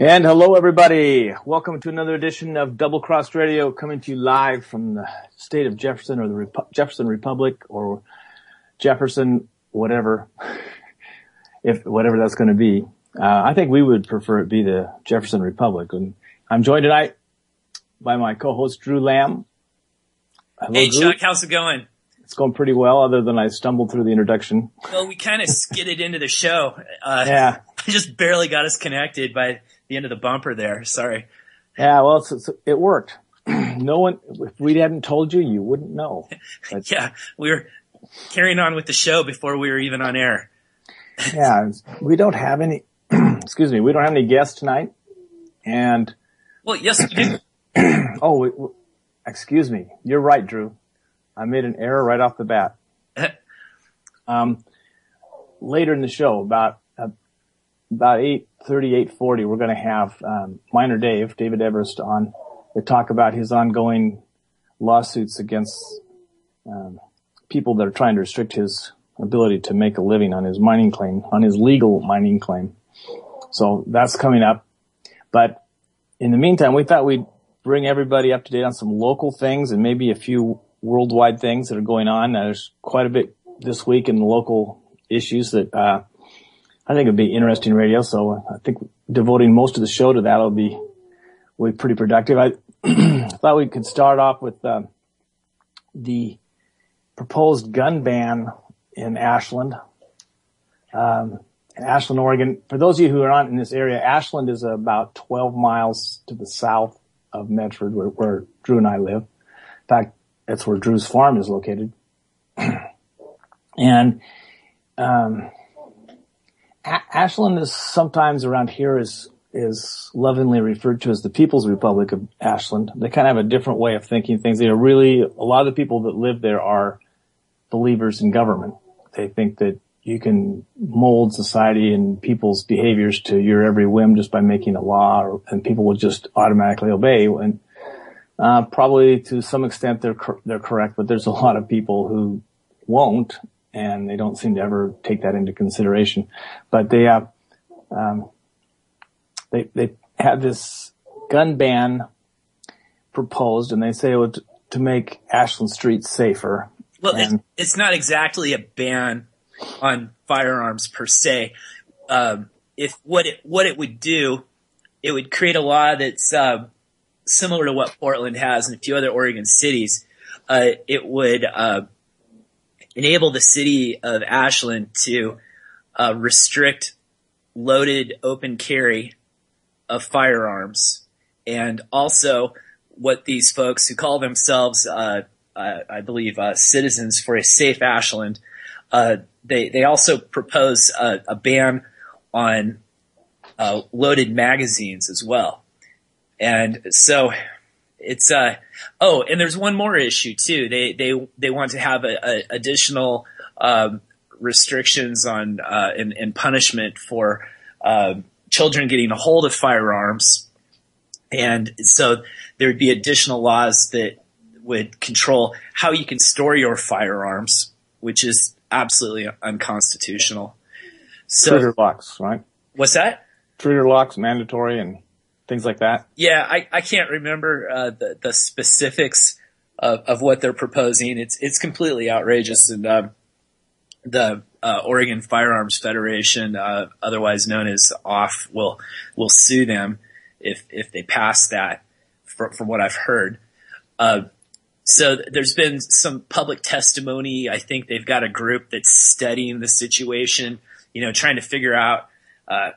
And hello, everybody. Welcome to another edition of Double Cross Radio, coming to you live from the state of Jefferson, or the Jefferson Republic, or Jefferson, whatever, if whatever that's going to be. I think we would prefer it be the Jefferson Republic. And I'm joined tonight by my co-host Drew Lamb. Hello, hey, Drew. Chuck, how's it going? It's going pretty well, other than I stumbled through the introduction. Well, we kind of skidded into the show. Yeah. I just barely got us connected by the end of the bumper there. Sorry. Yeah, well, it worked. No one, if we hadn't told you, you wouldn't know. Yeah, we were carrying on with the show before we were even on air. Yeah, we don't have any, excuse me, we don't have any guests tonight. And. Well, yes, we do. Excuse me. You're right, Drew. I made an error right off the bat. Later in the show, about 8:30, 8:40, we're going to have Miner David Everest, on to talk about his ongoing lawsuits against people that are trying to restrict his ability to make a living on his mining claim, on his legal mining claim. So that's coming up. But in the meantime, we thought we'd bring everybody up to date on some local things and maybe a few worldwide things that are going on. There's quite a bit this week in the local issues that I think it'd be interesting radio. So I think devoting most of the show to that will be pretty productive. I thought we could start off with the proposed gun ban in Ashland, Oregon. For those of you who are not in this area, Ashland is about 12 miles to the south of Medford, where Drew and I live. In fact, that's where Drew's farm is located. And Ashland is sometimes around here is lovingly referred to as the People's Republic of Ashland. They kind of have a different way of thinking things. They are really, a lot of the people that live there are believers in government. They think that you can mold society and people's behaviors to your every whim just by making a law, and people will just automatically obey. And probably to some extent they're correct, but there's a lot of people who won't, and they don't seem to ever take that into consideration. But they have they had this gun ban proposed, and they say it would to make Ashland streets safer. Well, it's not exactly a ban on firearms per se. If what it would do, it would create a law that's similar to what Portland has and a few other Oregon cities. It would enable the city of Ashland to restrict loaded open carry of firearms, and also what these folks who call themselves, I believe, Citizens for a Safe Ashland, they also propose a ban on loaded magazines as well. And so it's and there's one more issue too. They want to have additional restrictions on and punishment for children getting a hold of firearms. And so there would be additional laws that would control how you can store your firearms, which is absolutely unconstitutional. So, trigger locks, right? What's that? Trigger locks, mandatory, and things like that. Yeah, I can't remember the specifics of what they're proposing. It's completely outrageous, and the Oregon Firearms Federation, otherwise known as OFF, will sue them if they pass that, from what I've heard. So there's been some public testimony. I think they've got a group that's studying the situation, trying to figure out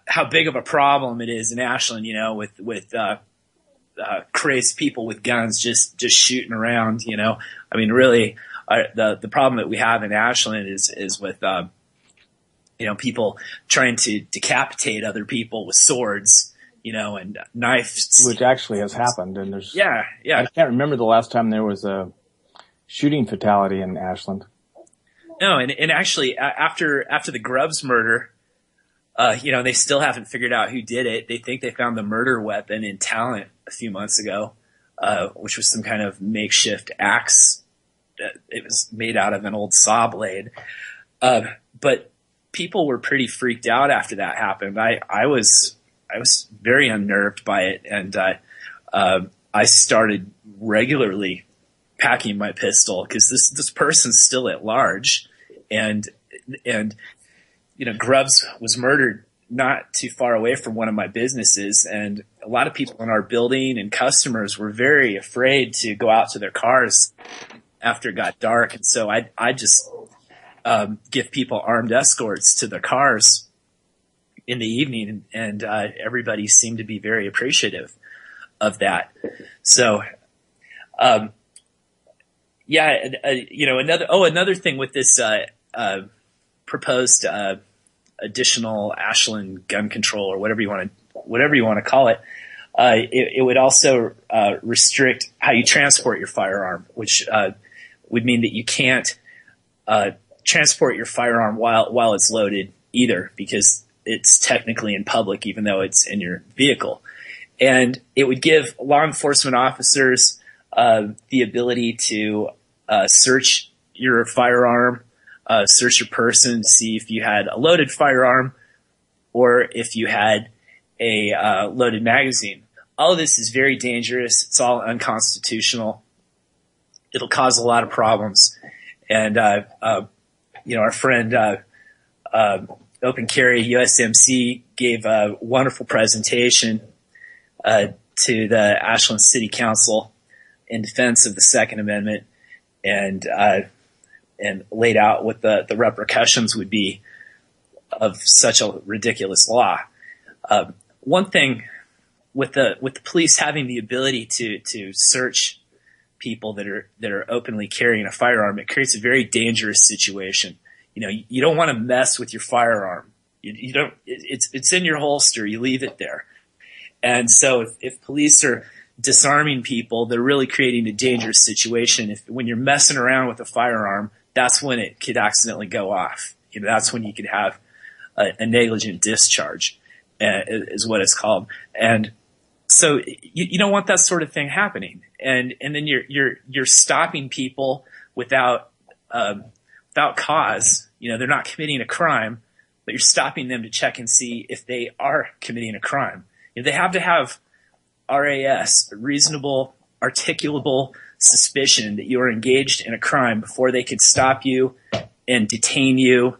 how big of a problem it is in Ashland, with crazy people with guns just shooting around, I mean, really, the problem that we have in Ashland is with people trying to decapitate other people with swords, and knives. Which actually has happened, and there's yeah. I can't remember the last time there was a shooting fatality in Ashland. No, and actually after the Grubbs murder, they still haven't figured out who did it. They think they found the murder weapon in Talent a few months ago, which was some kind of makeshift axe. It was made out of an old saw blade. But people were pretty freaked out after that happened. I was was very unnerved by it, and I started regularly packing my pistol because this person's still at large, and Grubbs was murdered not too far away from one of my businesses, and a lot of people in our building and customers were very afraid to go out to their cars after it got dark, and so I just give people armed escorts to their cars in the evening, and everybody seemed to be very appreciative of that. So, another thing with this proposed additional Ashland gun control, or whatever you want to call it, it would also restrict how you transport your firearm, which would mean that you can't transport your firearm while it's loaded either, because it's technically in public, even though it's in your vehicle. And it would give law enforcement officers the ability to search your firearm, search your person to see if you had a loaded firearm or if you had a loaded magazine. All of this is very dangerous. It's all unconstitutional. It'll cause a lot of problems. And our friend Open Carry USMC gave a wonderful presentation to the Ashland City Council in defense of the Second Amendment, and laid out what the repercussions would be of such a ridiculous law. One thing with the police having the ability to search people that are openly carrying a firearm, it creates a very dangerous situation. You don't want to mess with your firearm. You don't. It's in your holster. You leave it there. And so if police are disarming people, they're really creating a dangerous situation. When you're messing around with a firearm, that's when it could accidentally go off. That's when you could have a negligent discharge, is what it's called. And so you don't want that sort of thing happening. And then you're stopping people without cause. They're not committing a crime, but you're stopping them to check and see if they are committing a crime. They have to have RAS, reasonable, articulable suspicion that you are engaged in a crime before they can stop you and detain you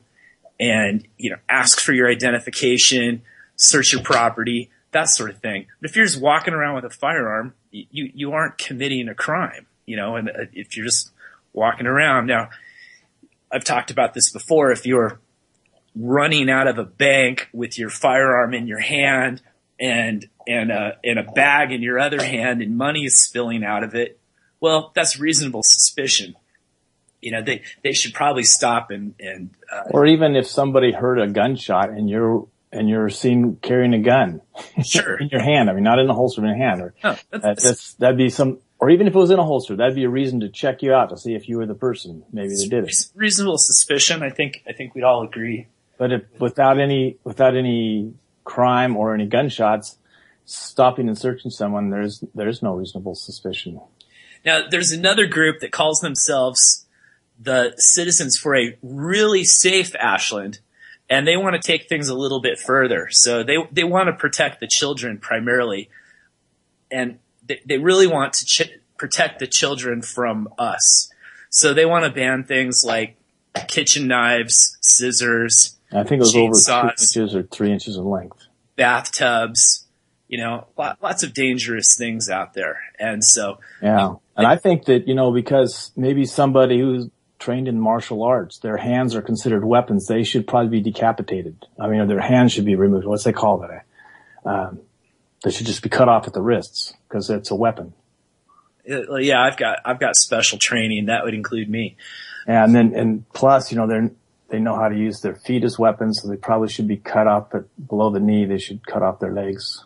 and, ask for your identification, search your property, that sort of thing. But if you're just walking around with a firearm, you aren't committing a crime, and if you're just walking around. Now, I've talked about this before. If you're running out of a bank with your firearm in your hand and a bag in your other hand and money is spilling out of it, well, that's reasonable suspicion. They should probably stop and or even if somebody heard a gunshot and you're seen carrying a gun, sure, in your hand. I mean, not in a holster, in your hand. Or no, that'd be some. Or even if it was in a holster, that'd be a reason to check you out to see if you were the person. Maybe they did it. Reasonable suspicion. I think we'd all agree. But without any crime or any gunshots, stopping and searching someone, there's no reasonable suspicion. Now, there's another group that calls themselves the Citizens for a Really Safe Ashland, and they want to take things a little bit further. So they want to protect the children primarily, and they really want to protect the children from us. So they want to ban things like kitchen knives, scissors, I think it was chainsaws, over 2 inches or 3 inches in length. Bathtubs, lots of dangerous things out there. And so, yeah. And I think that, because maybe somebody who's trained in martial arts, their hands are considered weapons. They should probably be decapitated. I mean, or their hands should be removed. What's they call that? They should just be cut off at the wrists because it's a weapon. Yeah, I've got special training. That would include me. Yeah, and plus, they know how to use their feet as weapons, so they probably should be cut off below the knee. They should cut off their legs.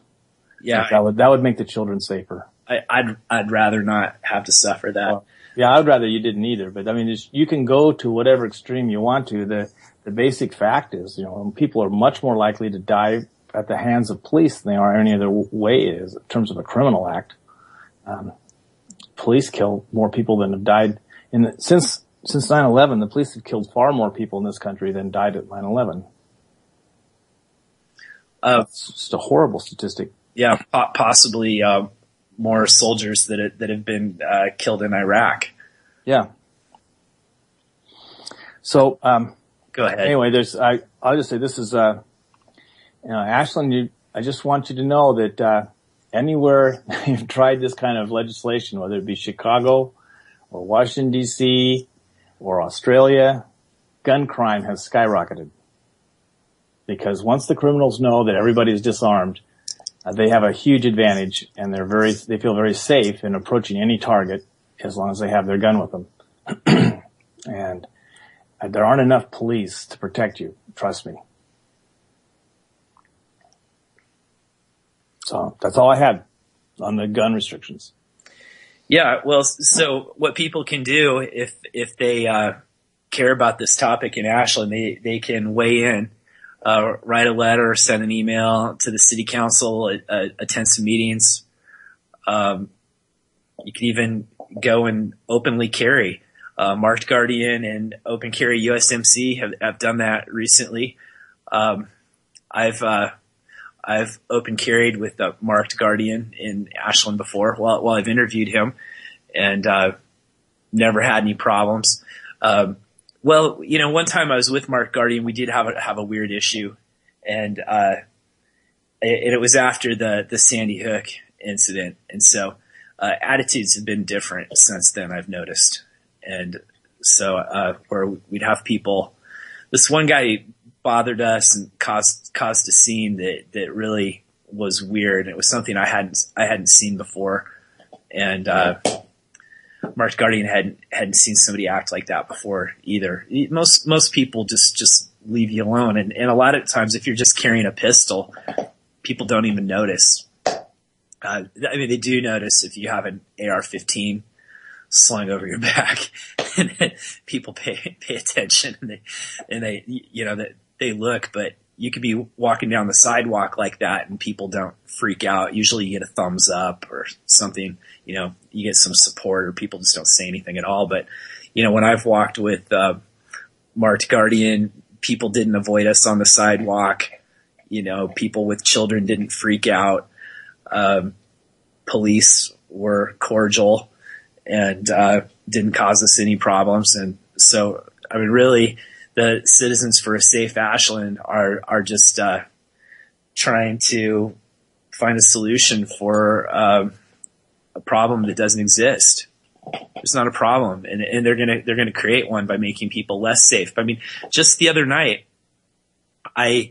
Yeah, that would make the children safer. I'd rather not have to suffer that. Well, yeah, I'd rather you didn't either. But I mean, you can go to whatever extreme you want to. The basic fact is, people are much more likely to die at the hands of police than they are any other way is in terms of a criminal act. Police kill more people than have died since 9/11. The police have killed far more people in this country than died at 9/11. It's just a horrible statistic. Yeah, possibly more soldiers that have been killed in Iraq. Yeah. So go ahead. Anyway, I'll just say this is Ashland. I just want you to know that anywhere you've tried this kind of legislation, whether it be Chicago or Washington D.C. or Australia, gun crime has skyrocketed. Because once the criminals know that everybody is disarmed, they have a huge advantage, and they feel very safe in approaching any target as long as they have their gun with them. And there aren't enough police to protect you. Trust me. So that's all I had on the gun restrictions. Yeah, well, so what people can do if they care about this topic in Ashland, they can weigh in. Write a letter, send an email to the city council, attend some meetings. You can even go and openly carry. Marked Guardian and Open Carry USMC have done that recently. I've open carried with the Marked Guardian in Ashland before while I've interviewed him, and never had any problems. Well, one time I was with Marked Guardian, we did have a weird issue, and it was after the Sandy Hook incident, and so attitudes have been different since then, I've noticed. And so where we'd have people, this one guy bothered us and caused a scene that really was weird. It was something I hadn't seen before, and Marked Guardian hadn't seen somebody act like that before either. Most people just leave you alone, and a lot of times if you're just carrying a pistol, people don't even notice. I mean, they do notice if you have an AR-15 slung over your back, and people pay attention, and they look, but you could be walking down the sidewalk like that and people don't freak out. Usually you get a thumbs up or something, you get some support, or people just don't say anything at all. But, when I've walked with, Marked Guardian, people didn't avoid us on the sidewalk. People with children didn't freak out. Police were cordial and, didn't cause us any problems. And so, I mean, really, the Citizens for a Safe Ashland are just trying to find a solution for a problem that doesn't exist. It's not a problem, and they're gonna create one by making people less safe. I mean, just the other night, when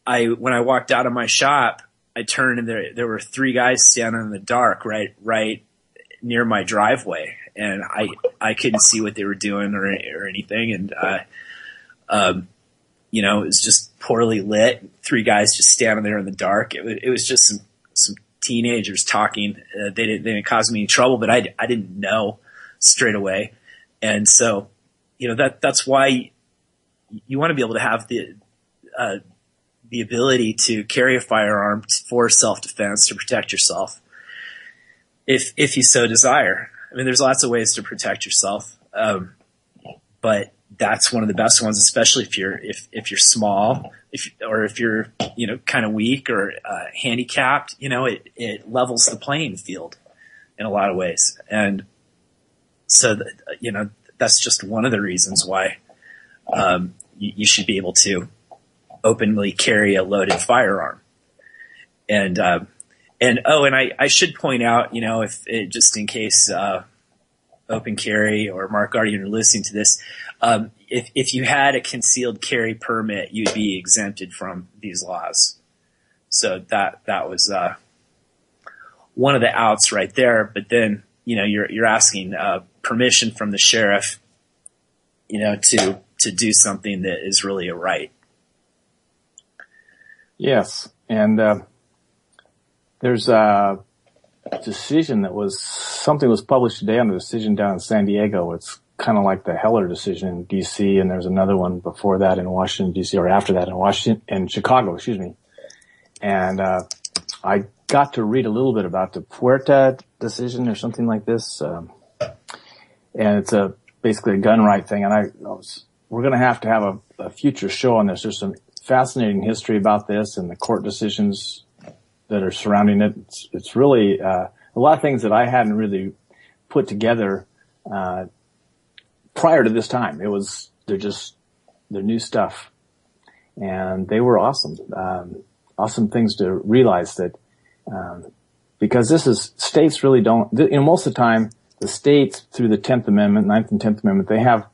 I walked out of my shop, I turned and there were three guys standing in the dark right near my driveway, and I couldn't see what they were doing or anything, and it was just poorly lit. Three guys just standing there in the dark. It was just some teenagers talking. They didn't cause me any trouble, but I didn't know straight away. And so, that's why you want to be able to have the ability to carry a firearm for self-defense, to protect yourself, if you so desire. I mean, there's lots of ways to protect yourself, but that's one of the best ones, especially if you're small, if you're kind of weak or handicapped. It levels the playing field in a lot of ways, and so that's just one of the reasons why you should be able to openly carry a loaded firearm. And I should point out, just in case Open Carry or Marked Guardian are listening to this, if you had a concealed carry permit, you'd be exempted from these laws. So that was one of the outs right there. But then you're asking permission from the sheriff, to do something that is really a right. Yes, and there's a decision something was published today on the decision down in San Diego. It's kind of like the Heller decision in D.C., and there's another one before that in Washington, D.C., or after that in Chicago, excuse me. And I got to read a little bit about the Puerta decision or something like this, and it's basically a gun right thing. And we're going to have a future show on this. There's some fascinating history about this and the court decisions that are surrounding it. It's really a lot of things that I hadn't really put together prior to this time. They're new stuff, and they were awesome. Awesome things to realize that because this is states really don't. Most of the time, the states through the 10th Amendment, 9th and 10th Amendment, they have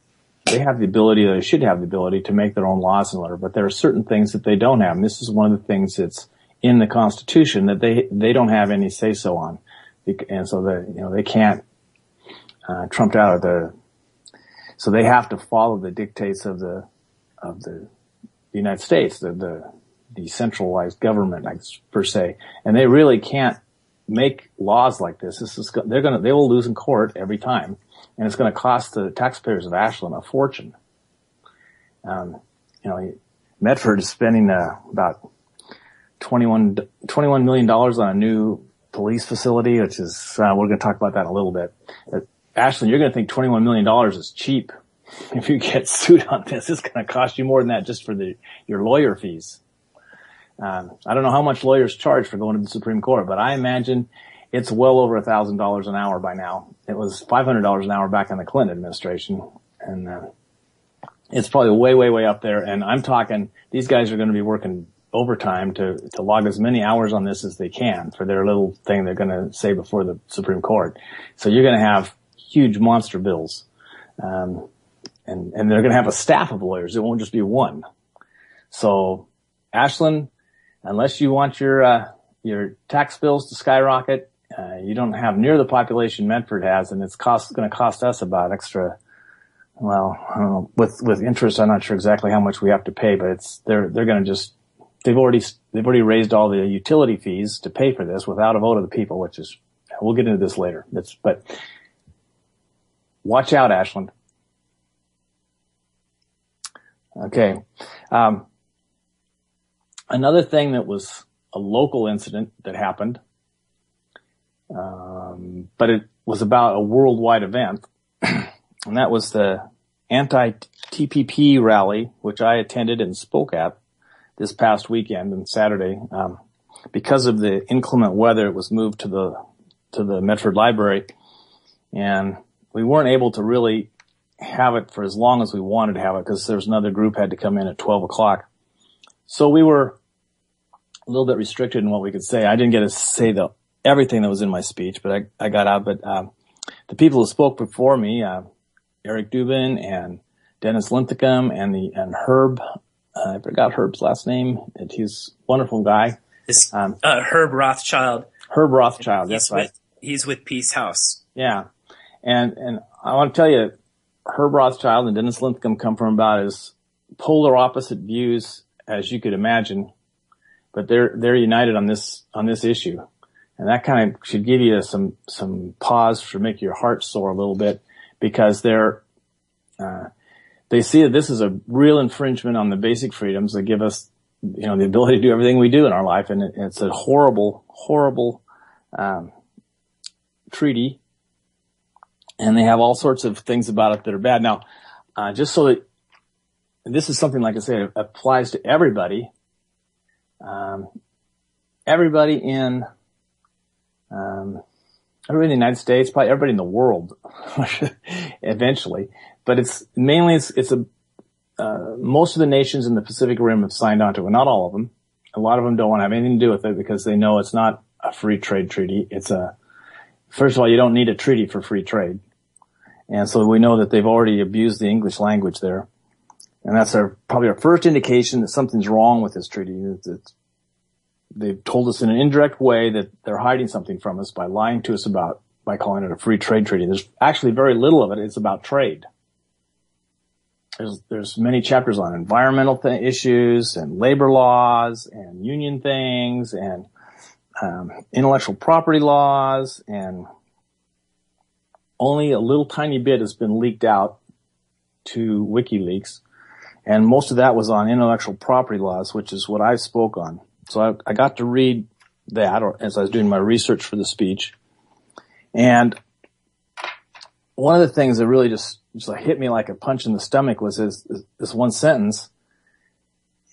the ability, or they should have the ability to make their own laws and order. But there are certain things that they don't have, and this is one of the things that's in the Constitution that they don't have any say so on, and so they can't trump out of the. So they have to follow the dictates of the United States, the decentralized government, per se, and they really can't make laws like this. They will lose in court every time, and it's going to cost the taxpayers of Ashland a fortune. Medford is spending about $21 million on a new police facility, which is we're going to talk about that in a little bit. Ashland, you're going to think $21 million is cheap. If you get sued on this, it's going to cost you more than that just for your lawyer fees. I don't know how much lawyers charge for going to the Supreme Court, but I imagine it's well over $1,000 an hour by now. It was $500 an hour back in the Clinton administration, and it's probably way, way, way up there. And I'm talking, these guys are going to be working overtime to log as many hours on this as they can for their little thing they're going to say before the Supreme Court. So you're going to have huge monster bills. And they're going to have a staff of lawyers. It won't just be one. So Ashland, unless you want your tax bills to skyrocket, you don't have near the population Medford has, and it's going to cost us about extra. Well, I don't know, with interest, I'm not sure exactly how much we have to pay, but they're going to they've already raised all the utility fees to pay for this without a vote of the people, which is, we'll get into this later. But watch out, Ashland. Okay. Another thing that was a local incident that happened, but it was about a worldwide event, and that was the anti-TPP rally, which I attended and spoke at this past weekend and Saturday. Because of the inclement weather, it was moved to the Medford Library, and we weren't able to really have it for as long as we wanted to have it because there was another group had to come in at 12 o'clock. So we were a little bit restricted in what we could say. I didn't get to say everything that was in my speech, but I got out. But the people who spoke before me, Eric Dubin and Dennis Linthicum and Herb, I forgot Herb's last name. He's a wonderful guy. Herb Rothschild. Herb Rothschild, that's right. He's with Peace House. Yeah. And I want to tell you, Herb Rothschild and Dennis Linthicum come from about as polar opposite views as you could imagine, but they're united on this issue. And that kind of should give you some pause for make your heart soar a little bit, because they see that this is a real infringement on the basic freedoms that give us, the ability to do everything we do in our life. And it's a horrible, horrible, treaty. And they have all sorts of things about it that are bad. Now, just so that this is something, like I say, it applies to everybody. Everybody in the United States, probably everybody in the world, eventually. But it's most of the nations in the Pacific Rim have signed on to it. Not all of them. A lot of them don't want to have anything to do with it because they know it's not a free trade treaty. First of all, you don't need a treaty for free trade. And so we know that they've already abused the English language there. And that's probably our first indication that something's wrong with this treaty. They've told us in an indirect way that they're hiding something from us by lying to us by calling it a free trade treaty. There's actually very little of it. It's about trade. There's many chapters on environmental issues and labor laws and union things and intellectual property laws, and only a little tiny bit has been leaked out to WikiLeaks, and most of that was on intellectual property laws, which is what I spoke on. So I got to read that as I was doing my research for the speech, and one of the things that really just hit me like a punch in the stomach was this one sentence.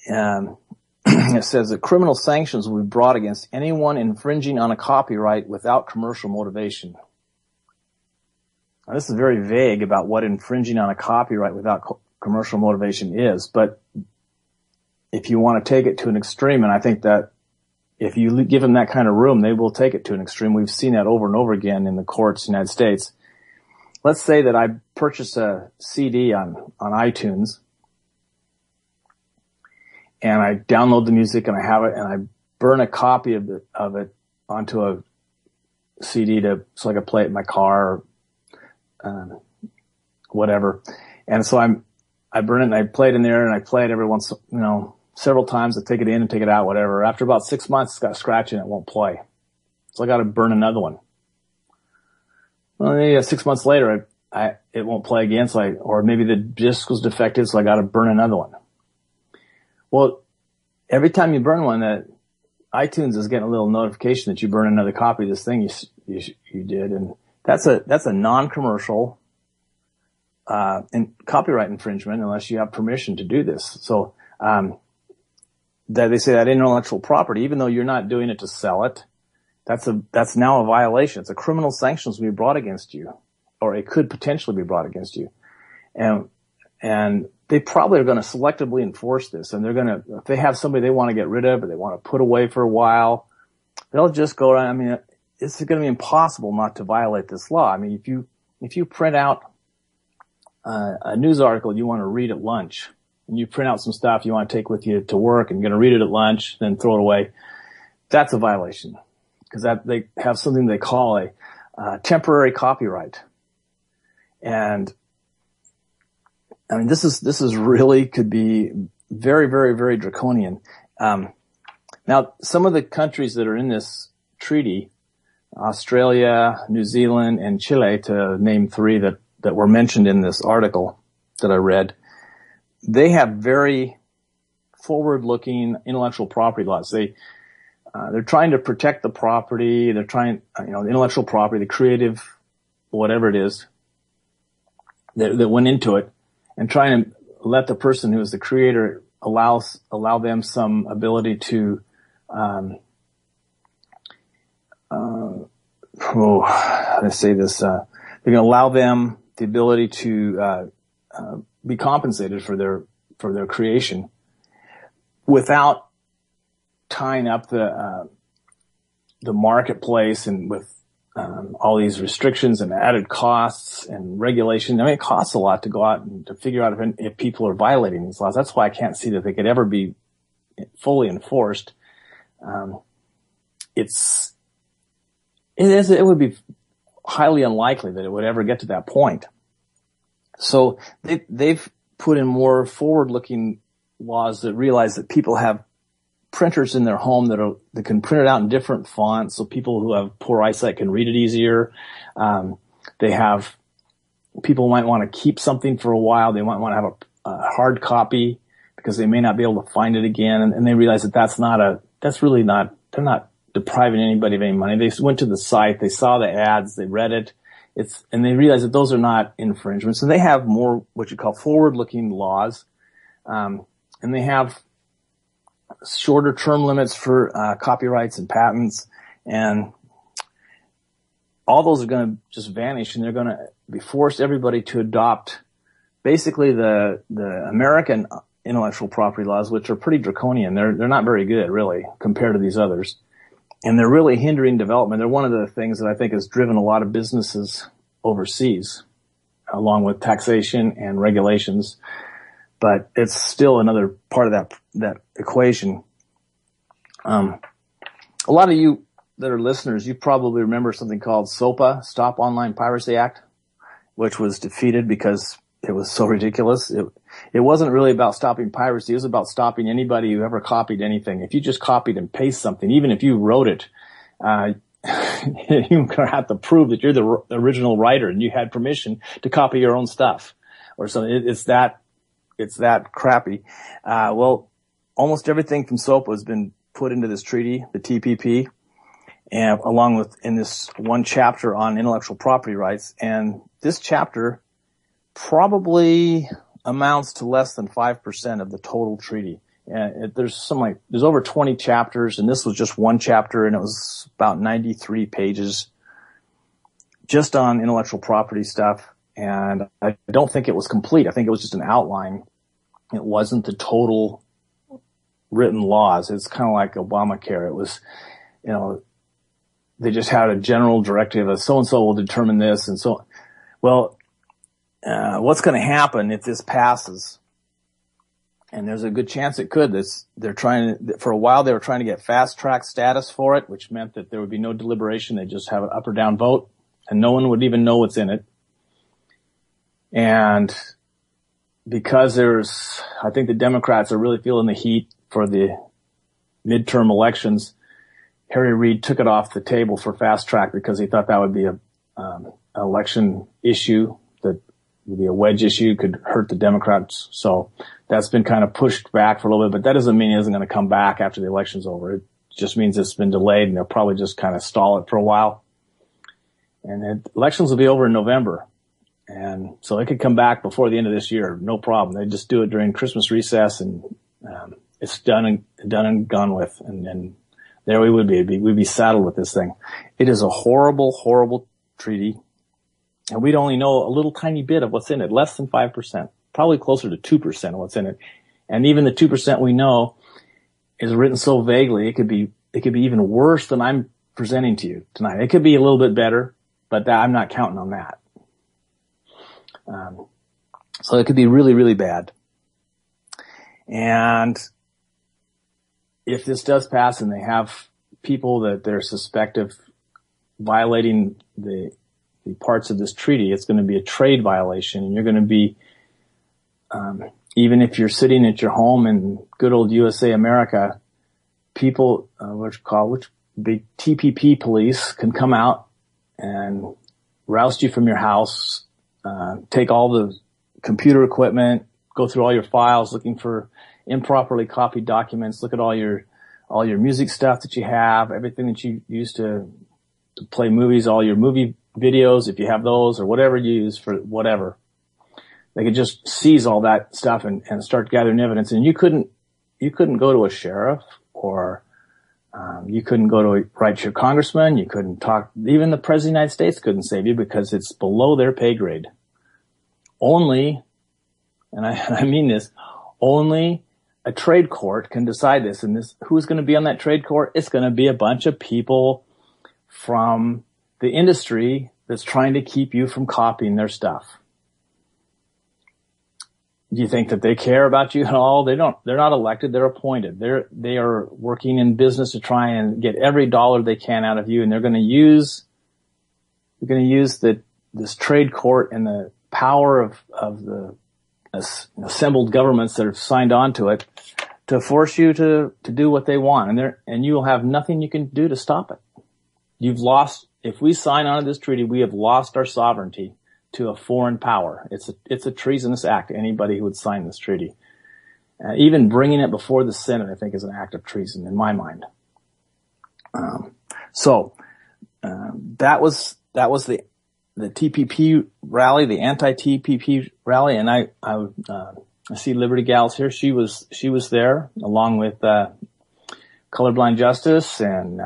it says that criminal sanctions will be brought against anyone infringing on a copyright without commercial motivation. Now, this is very vague about what infringing on a copyright without commercial motivation is, but if you want to take it to an extreme, and I think that if you give them that kind of room, they will take it to an extreme. We've seen that over and over again in the courts in the United States. Let's say that I purchase a CD on iTunes, and I download the music and I have it, and I burn a copy of it onto a CD so I can play it in my car or whatever. And so I burn it and I play it in there, and I play it every once, several times. I take it in and take it out, whatever. After about 6 months, it's got a scratch and it won't play. So I got to burn another one. Well, maybe 6 months later, it won't play again. Or maybe the disc was defective, so I got to burn another one. Well, every time you burn one, that iTunes is getting a little notification that you burn another copy of this thing you did, and that's a non-commercial copyright infringement unless you have permission to do this. So that they say that intellectual property, even though you're not doing it to sell it, that's now a violation. It's a criminal sanctions will be brought against you, or it could potentially be brought against you, and they probably are going to selectively enforce this, and if they have somebody they want to get rid of or they want to put away for a while, they'll just go around. I mean, it's going to be impossible not to violate this law. I mean, if you print out a news article you want to read at lunch, and you print out some stuff you want to take with you to work and you're going to read it at lunch, then throw it away, that's a violation, because they have something they call a temporary copyright. And I mean, this is really could be very, very, very draconian. Now, some of the countries that are in this treaty, Australia, New Zealand, and Chile, to name three that were mentioned in this article that I read, they have very forward-looking intellectual property laws. They're trying to protect the property. They're trying, the intellectual property, the creative, whatever it is that went into it, and trying to let the person who is the creator allow them some ability to, let's say this, they're going to allow them the ability to, be compensated for their creation without tying up the marketplace and with, all these restrictions and added costs and regulation. I mean, it costs a lot to go out and to figure out if people are violating these laws. That's why I can't see that they could ever be fully enforced. It would be highly unlikely that it would ever get to that point. So they've put in more forward-looking laws that realize that people have printers in their home that can print it out in different fonts, so people who have poor eyesight can read it easier. People might want to keep something for a while. They might want to have a hard copy because they may not be able to find it again, and they realize that they're not depriving anybody of any money. They went to the site, they saw the ads, they read it, and they realize that those are not infringements. And they have more what you call forward-looking laws, and they have shorter term limits for copyrights and patents, and all those are going to just vanish, and they're going to force everybody to adopt basically the American intellectual property laws, which are pretty draconian. They're not very good, really, compared to these others, and they're really hindering development. They're one of the things that I think has driven a lot of businesses overseas, along with taxation and regulations. But it's still another part of that equation. A lot of you that are listeners, you probably remember something called SOPA, Stop Online Piracy Act, which was defeated because it was so ridiculous. It wasn't really about stopping piracy. It was about stopping anybody who ever copied anything. If you just copied and pasted something, even if you wrote it, you're going to have to prove that you're the original writer and you had permission to copy your own stuff or something. It's that crappy. Well, almost everything from SOPA has been put into this treaty, the TPP, and along with in this one chapter on intellectual property rights. And this chapter probably amounts to less than 5% of the total treaty. And there's over 20 chapters, and this was just one chapter, and it was about 93 pages just on intellectual property stuff. And I don't think it was complete. I think it was just an outline. It wasn't the total written laws. It's kind of like Obamacare. It was, they just had a general directive of so-and-so will determine this. And so, well, what's going to happen if this passes? And there's a good chance it could. For a while they were trying to get fast track status for it, which meant that there would be no deliberation. They'd just have an up or down vote and no one would even know what's in it. And because I think the Democrats are really feeling the heat for the midterm elections, Harry Reid took it off the table for fast track because he thought that would be an election issue that would be a wedge issue, could hurt the Democrats. So that's been kind of pushed back for a little bit, but that doesn't mean it isn't going to come back after the election's over. It just means it's been delayed and they'll probably just kind of stall it for a while. And elections will be over in November. And so it could come back before the end of this year, no problem. They just do it during Christmas recess and it's done and gone with. And there we would be. We'd be saddled with this thing. It is a horrible, horrible treaty. And we'd only know a little tiny bit of what's in it, less than 5%, probably closer to 2% of what's in it. And even the 2% we know is written so vaguely, it could be even worse than I'm presenting to you tonight. It could be a little bit better, but I'm not counting on that. So it could be really, really bad. And if this does pass and they have people that they're suspect of violating the parts of this treaty, it's going to be a trade violation, and you're going to be, even if you're sitting at your home in good old USA America, people, the TPP police can come out and roust you from your house, take all the computer equipment, go through all your files looking for improperly copied documents, look at all your music stuff that you have, everything that you use to play movies, all your movie videos, if you have those, or whatever you use for whatever. They could just seize all that stuff and start gathering evidence. And you couldn't go to a sheriff, or you couldn't go to write to your congressman. You couldn't talk. Even the president of the United States couldn't save you because it's below their pay grade. Only, and I mean this, only a trade court can decide this. And who's going to be on that trade court? It's going to be a bunch of people from the industry that's trying to keep you from copying their stuff. Do you think that they care about you at all? They don't. They're not elected. They're appointed. They are working in business to try and get every dollar they can out of you, and they're going to use this trade court and the power of the assembled governments that have signed on to it to force you to do what they want, and you will have nothing you can do to stop it. You've lost. If we sign on to this treaty, we have lost our sovereignty to a foreign power. It's a treasonous act to anybody who would sign this treaty. Even bringing it before the Senate, I think, is an act of treason in my mind. That was the TPP rally, the anti-TPP rally, and I see Liberty Gals here. She was there along with Colorblind Justice and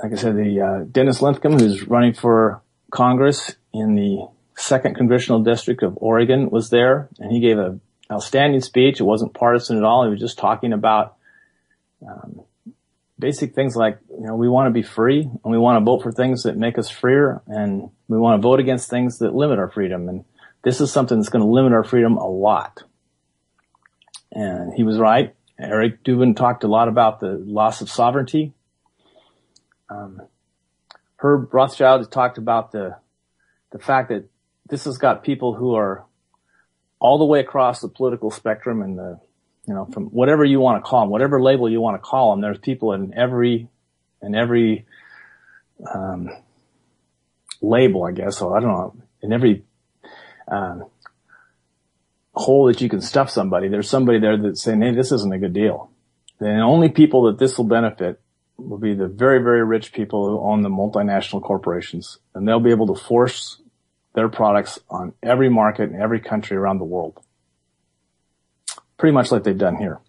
like I said, the Dennis Linthicum, who's running for Congress in the 2nd Congressional District of Oregon, was there, and he gave an outstanding speech. It wasn't partisan at all. He was just talking about basic things like, we want to be free, and we want to vote for things that make us freer, and we want to vote against things that limit our freedom. And this is something that's going to limit our freedom a lot. And he was right. Eric Dubin talked a lot about the loss of sovereignty. Herb Rothschild talked about the fact that this has got people who are all the way across the political spectrum and from whatever you want to call them, whatever label you want to call them, there's people in every label, I guess. So I don't know, in every hole that you can stuff somebody, there's somebody there that's saying, hey, this isn't a good deal. The only people that this will benefit will be the very, very rich people who own the multinational corporations, and they'll be able to force their products on every market in every country around the world. pretty much like they've done here.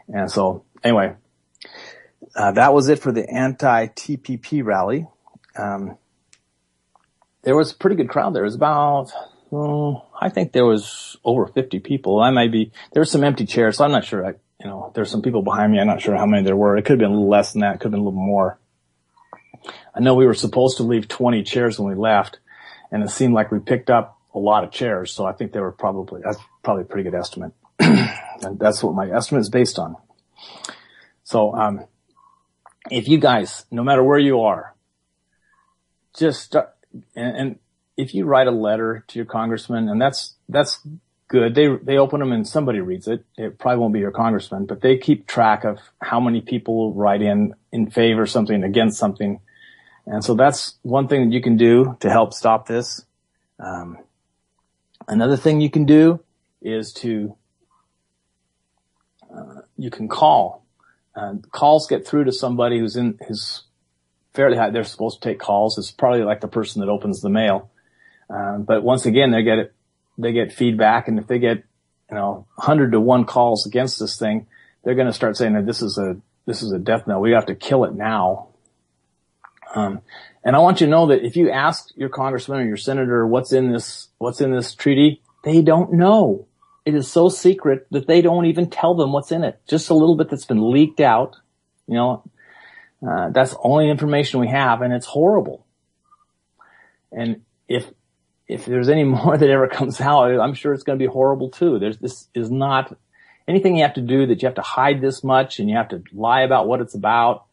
And so, anyway, that was it for the anti-TPP rally. There was a pretty good crowd there. It was about, I think there was over 50 people. There were some empty chairs, so I'm not sure. There's some people behind me. I'm not sure how many there were. It could have been a little less than that. It could have been a little more. I know we were supposed to leave 20 chairs when we left, and it seemed like we picked up a lot of chairs. So I think that's probably a pretty good estimate. And that's what my estimate is based on. So, if you guys, no matter where you are, just start, and if you write a letter to your congressman, and that's good. They open them and somebody reads it. It probably won't be your congressman, but they keep track of how many people write in favor of something, against something. And so that's one thing that you can do to help stop this. Another thing you can do is you can call. Calls get through to somebody who's fairly high. They're supposed to take calls. It's probably like the person that opens the mail. But once again, they get feedback, and if they get, 100 to 1 calls against this thing, they're going to start saying that this is a death knell. We have to kill it now. And I want you to know that if you ask your congressman or your senator what's in this treaty, they don't know. It is so secret that they don't even tell them what's in it. Just a little bit that's been leaked out. That's the only information we have, and it's horrible. And if there's any more that ever comes out, I'm sure it's going to be horrible too. This is not anything you have to do that you have to hide this much and you have to lie about what it's about.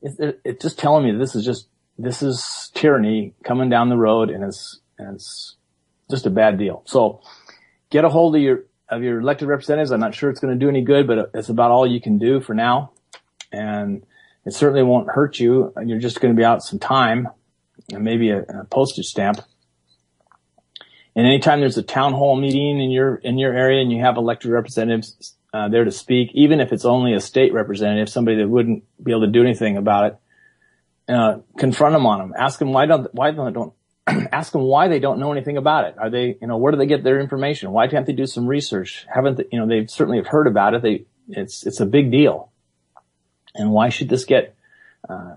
It's just telling me this is tyranny coming down the road, and it's just a bad deal. So get a hold of your elected representatives. I'm not sure it's going to do any good, but it's about all you can do for now. And it certainly won't hurt you. You're just going to be out some time, and maybe a postage stamp. And anytime there's a town hall meeting in your area and you have elected representatives there to speak, even if it's only a state representative, somebody that wouldn't be able to do anything about it, confront them on them. Ask them ask them why they don't know anything about it. Are they, where do they get their information? Why can't they do some research? They certainly have heard about it. It's a big deal. And why should this get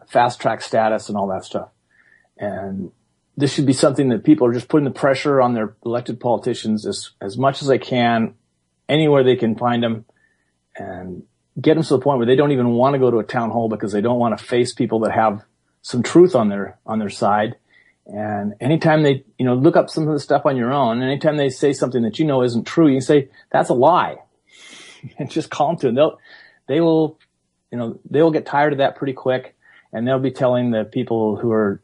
fast track status and all that stuff? And this should be something that people are just putting the pressure on their elected politicians as much as they can, anywhere they can find them, and get them to the point where they don't even want to go to a town hall because they don't want to face people that have some truth on their side. And anytime they, look up some of the stuff on your own, and anytime they say something that isn't true, you can say, that's a lie. And just call them to it. They will get tired of that pretty quick, and they'll be telling the people who are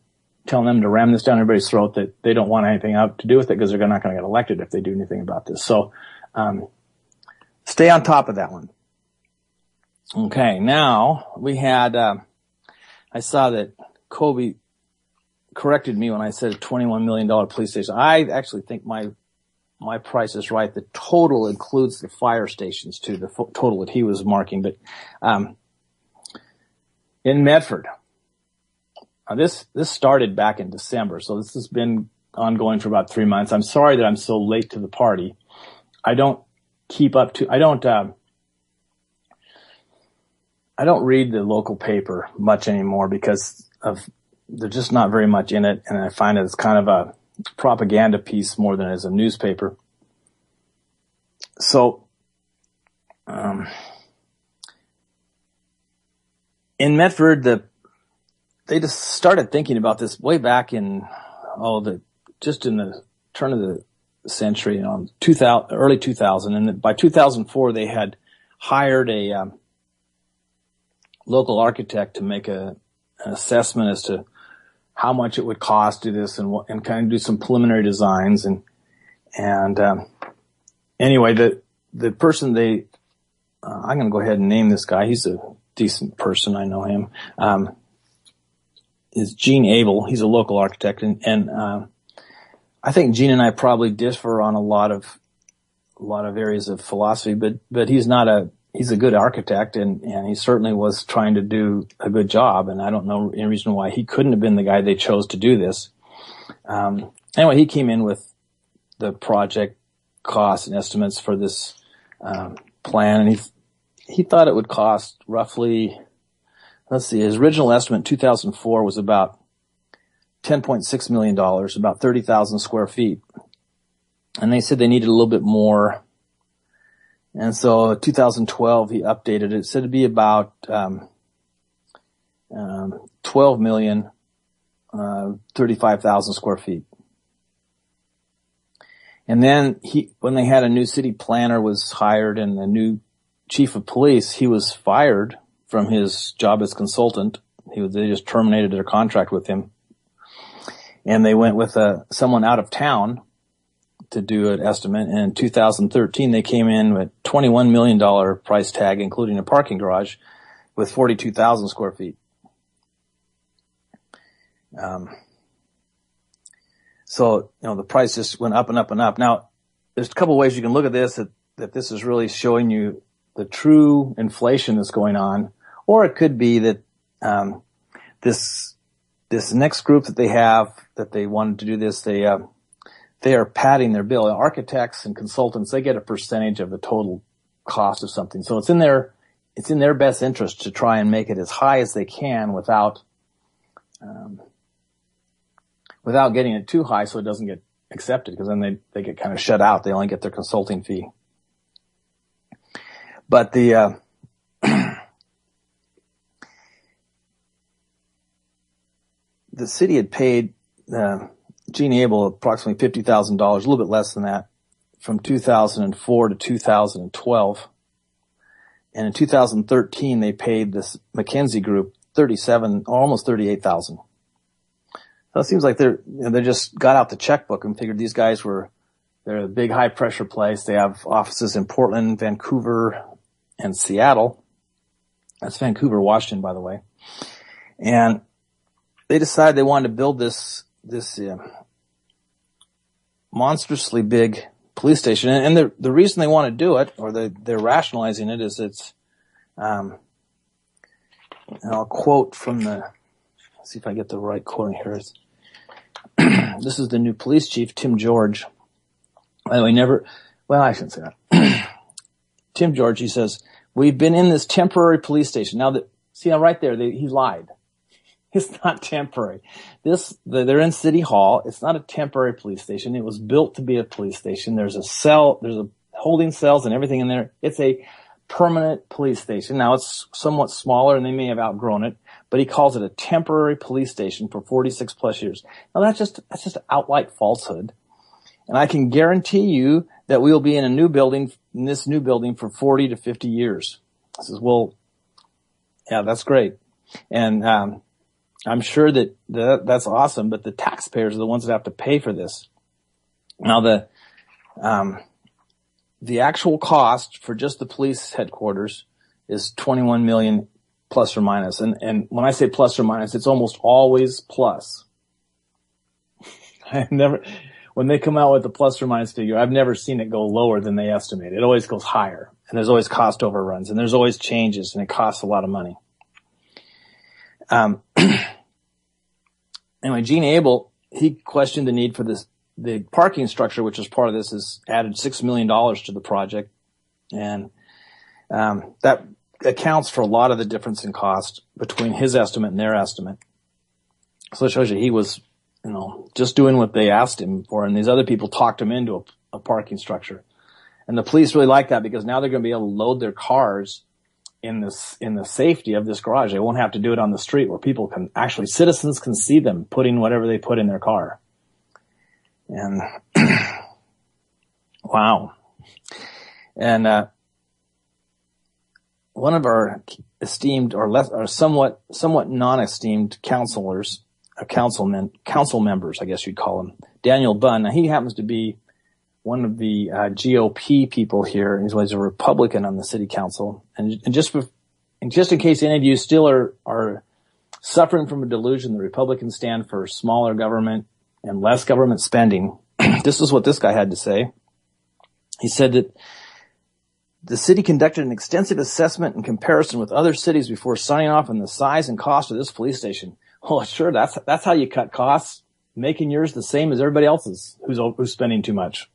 telling them to ram this down everybody's throat that they don't want anything to do with it because they're not going to get elected if they do anything about this. So, stay on top of that one. Okay. Now we had, I saw that Kobe corrected me when I said a $21 million police station. I actually think my price is right. The total includes the fire stations too, the total that he was marking. But, in Medford, this started back in December, so this has been ongoing for about 3 months. I'm sorry that I'm so late to the party. I don't read the local paper much anymore because there's just not very much in it, and I find it's kind of a propaganda piece more than as a newspaper. So, in Medford, they just started thinking about this way back in just in the turn of the century, early 2000, and by 2004 they had hired a local architect to make an assessment as to how much it would cost to do this and kind of do some preliminary designs and anyway, the person I'm going to go ahead and name this guy. He's a decent person. I know him. Is Gene Abel. He's a local architect, and I think Gene and I probably differ on a lot of areas of philosophy, but he's a good architect, and he certainly was trying to do a good job, and I don't know any reason why he couldn't have been the guy they chose to do this. Anyway, he came in with the project costs and estimates for this plan, and he thought it would cost roughly, let's see, his original estimate in 2004 was about $10.6 million, about 30,000 square feet. And they said they needed a little bit more. And so 2012, he updated it. It said it'd be about 12 million, 35,000 square feet. And then when they had a new city planner was hired and a new chief of police, he was fired from his job as consultant. They just terminated their contract with him. And they went with someone out of town to do an estimate. And in 2013, they came in with $21 million price tag, including a parking garage, with 42,000 square feet. So, the price just went up and up and up. Now, there's a couple of ways you can look at this, that this is really showing you the true inflation that's going on. Or it could be that, this next group that they have, that they wanted to do this, they are padding their bill. Architects and consultants, they get a percentage of the total cost of something. So it's in their best interest to try and make it as high as they can without getting it too high so it doesn't get accepted, because then they get kind of shut out. They only get their consulting fee. But the city had paid Gene Abel approximately $50,000, a little bit less than that, from 2004 to 2012. And in 2013, they paid this McKinsey group almost $38,000. So it seems like they just got out the checkbook and figured these guys they're a big high pressure place. They have offices in Portland, Vancouver, and Seattle. That's Vancouver, Washington, by the way. And they decided they wanted to build this monstrously big police station. And the reason they want to do it, or they're rationalizing it, is it's, and I'll quote from let's see if I get the right quote here. This is the new police chief, Tim George. By the way, I shouldn't say that. Tim George, he says, "We've been in this temporary police station." Now right there, he lied. It's not temporary. They're in City Hall. It's not a temporary police station. It was built to be a police station. There's a holding cells and everything in there. It's a permanent police station. Now it's somewhat smaller and they may have outgrown it, but he calls it a temporary police station for 46 plus years. Now that's just outright falsehood. And I can guarantee you that we will be in this new building for 40 to 50 years. I says, well, yeah, that's great. And, I'm sure that's awesome, but the taxpayers are the ones that have to pay for this. Now the actual cost for just the police headquarters is $21 million plus or minus. And when I say plus or minus, it's almost always plus. When they come out with the plus or minus figure, I've never seen it go lower than they estimate. It always goes higher, and there's always cost overruns, and there's always changes, and it costs a lot of money. Anyway, Gene Abel, he questioned the need for the parking structure, which is part of this, is added $6 million to the project. And, that accounts for a lot of the difference in cost between his estimate and their estimate. So it shows you he was, just doing what they asked him for, and these other people talked him into a parking structure. And the police really like that, because now they're going to be able to load their cars in the safety of this garage. They won't have to do it on the street where citizens can see them putting whatever they put in their car. And wow. And one of our esteemed or somewhat non-esteemed council members, I guess you'd call him, Daniel Bunn. Now, he happens to be one of the GOP people here. He's a Republican on the city council. And just in case any of you still are suffering from a delusion, the Republicans stand for smaller government and less government spending. This is what this guy had to say. He said that the city conducted an extensive assessment and comparison with other cities before signing off on the size and cost of this police station. Well, sure, that's how you cut costs, making yours the same as everybody else's who's spending too much.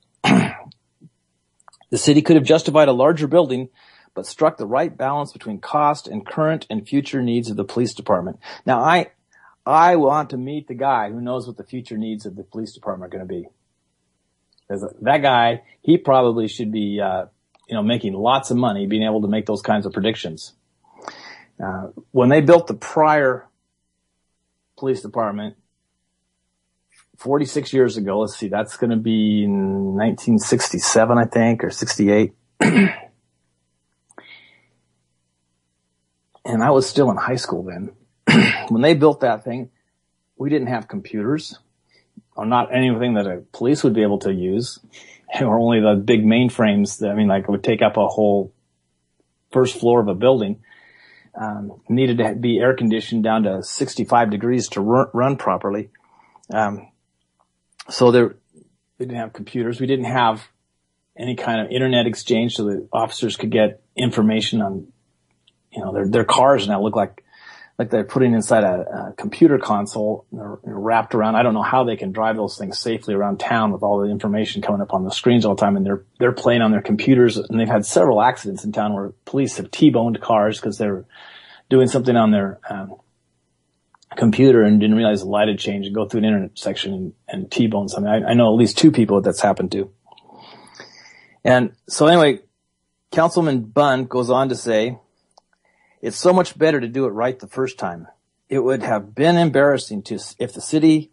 The city could have justified a larger building, but struck the right balance between cost and current and future needs of the police department. Now, I want to meet the guy who knows what the future needs of the police department are going to be. Because that guy, he probably should be, making lots of money, being able to make those kinds of predictions. When they built the prior police department 46 years ago, let's see, that's going to be in 1967, I think, or 68. And I was still in high school then. When they built that thing, we didn't have computers, or not anything that a police would be able to use, or only the big mainframes that, it would take up a whole first floor of a building. Needed to be air conditioned down to 65 degrees to run properly. So we didn't have computers. We didn't have any kind of internet exchange so that officers could get information on, their cars now look like they're putting inside a computer console, wrapped around. I don't know how they can drive those things safely around town with all the information coming up on the screens all the time. And they're playing on their computers, and they've had several accidents in town where police have T-boned cars because they're doing something on their computer and didn't realize the light had changed and go through an intersection and T-bone something. I know at least two people that's happened to. And so anyway, Councilman Bunn goes on to say, it's so much better to do it right the first time. It would have been embarrassing to the city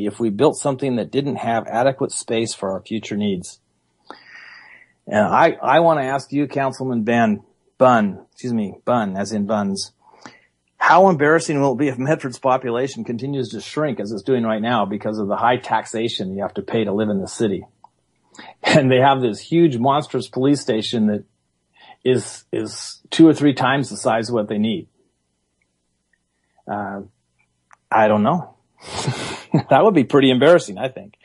if we built something that didn't have adequate space for our future needs. And I want to ask you, Councilman Bunn, as in Buns, how embarrassing will it be if Medford's population continues to shrink as it's doing right now because of the high taxation you have to pay to live in the city? And they have this huge, monstrous police station that is 2 or 3 times the size of what they need. I don't know. That would be pretty embarrassing, I think.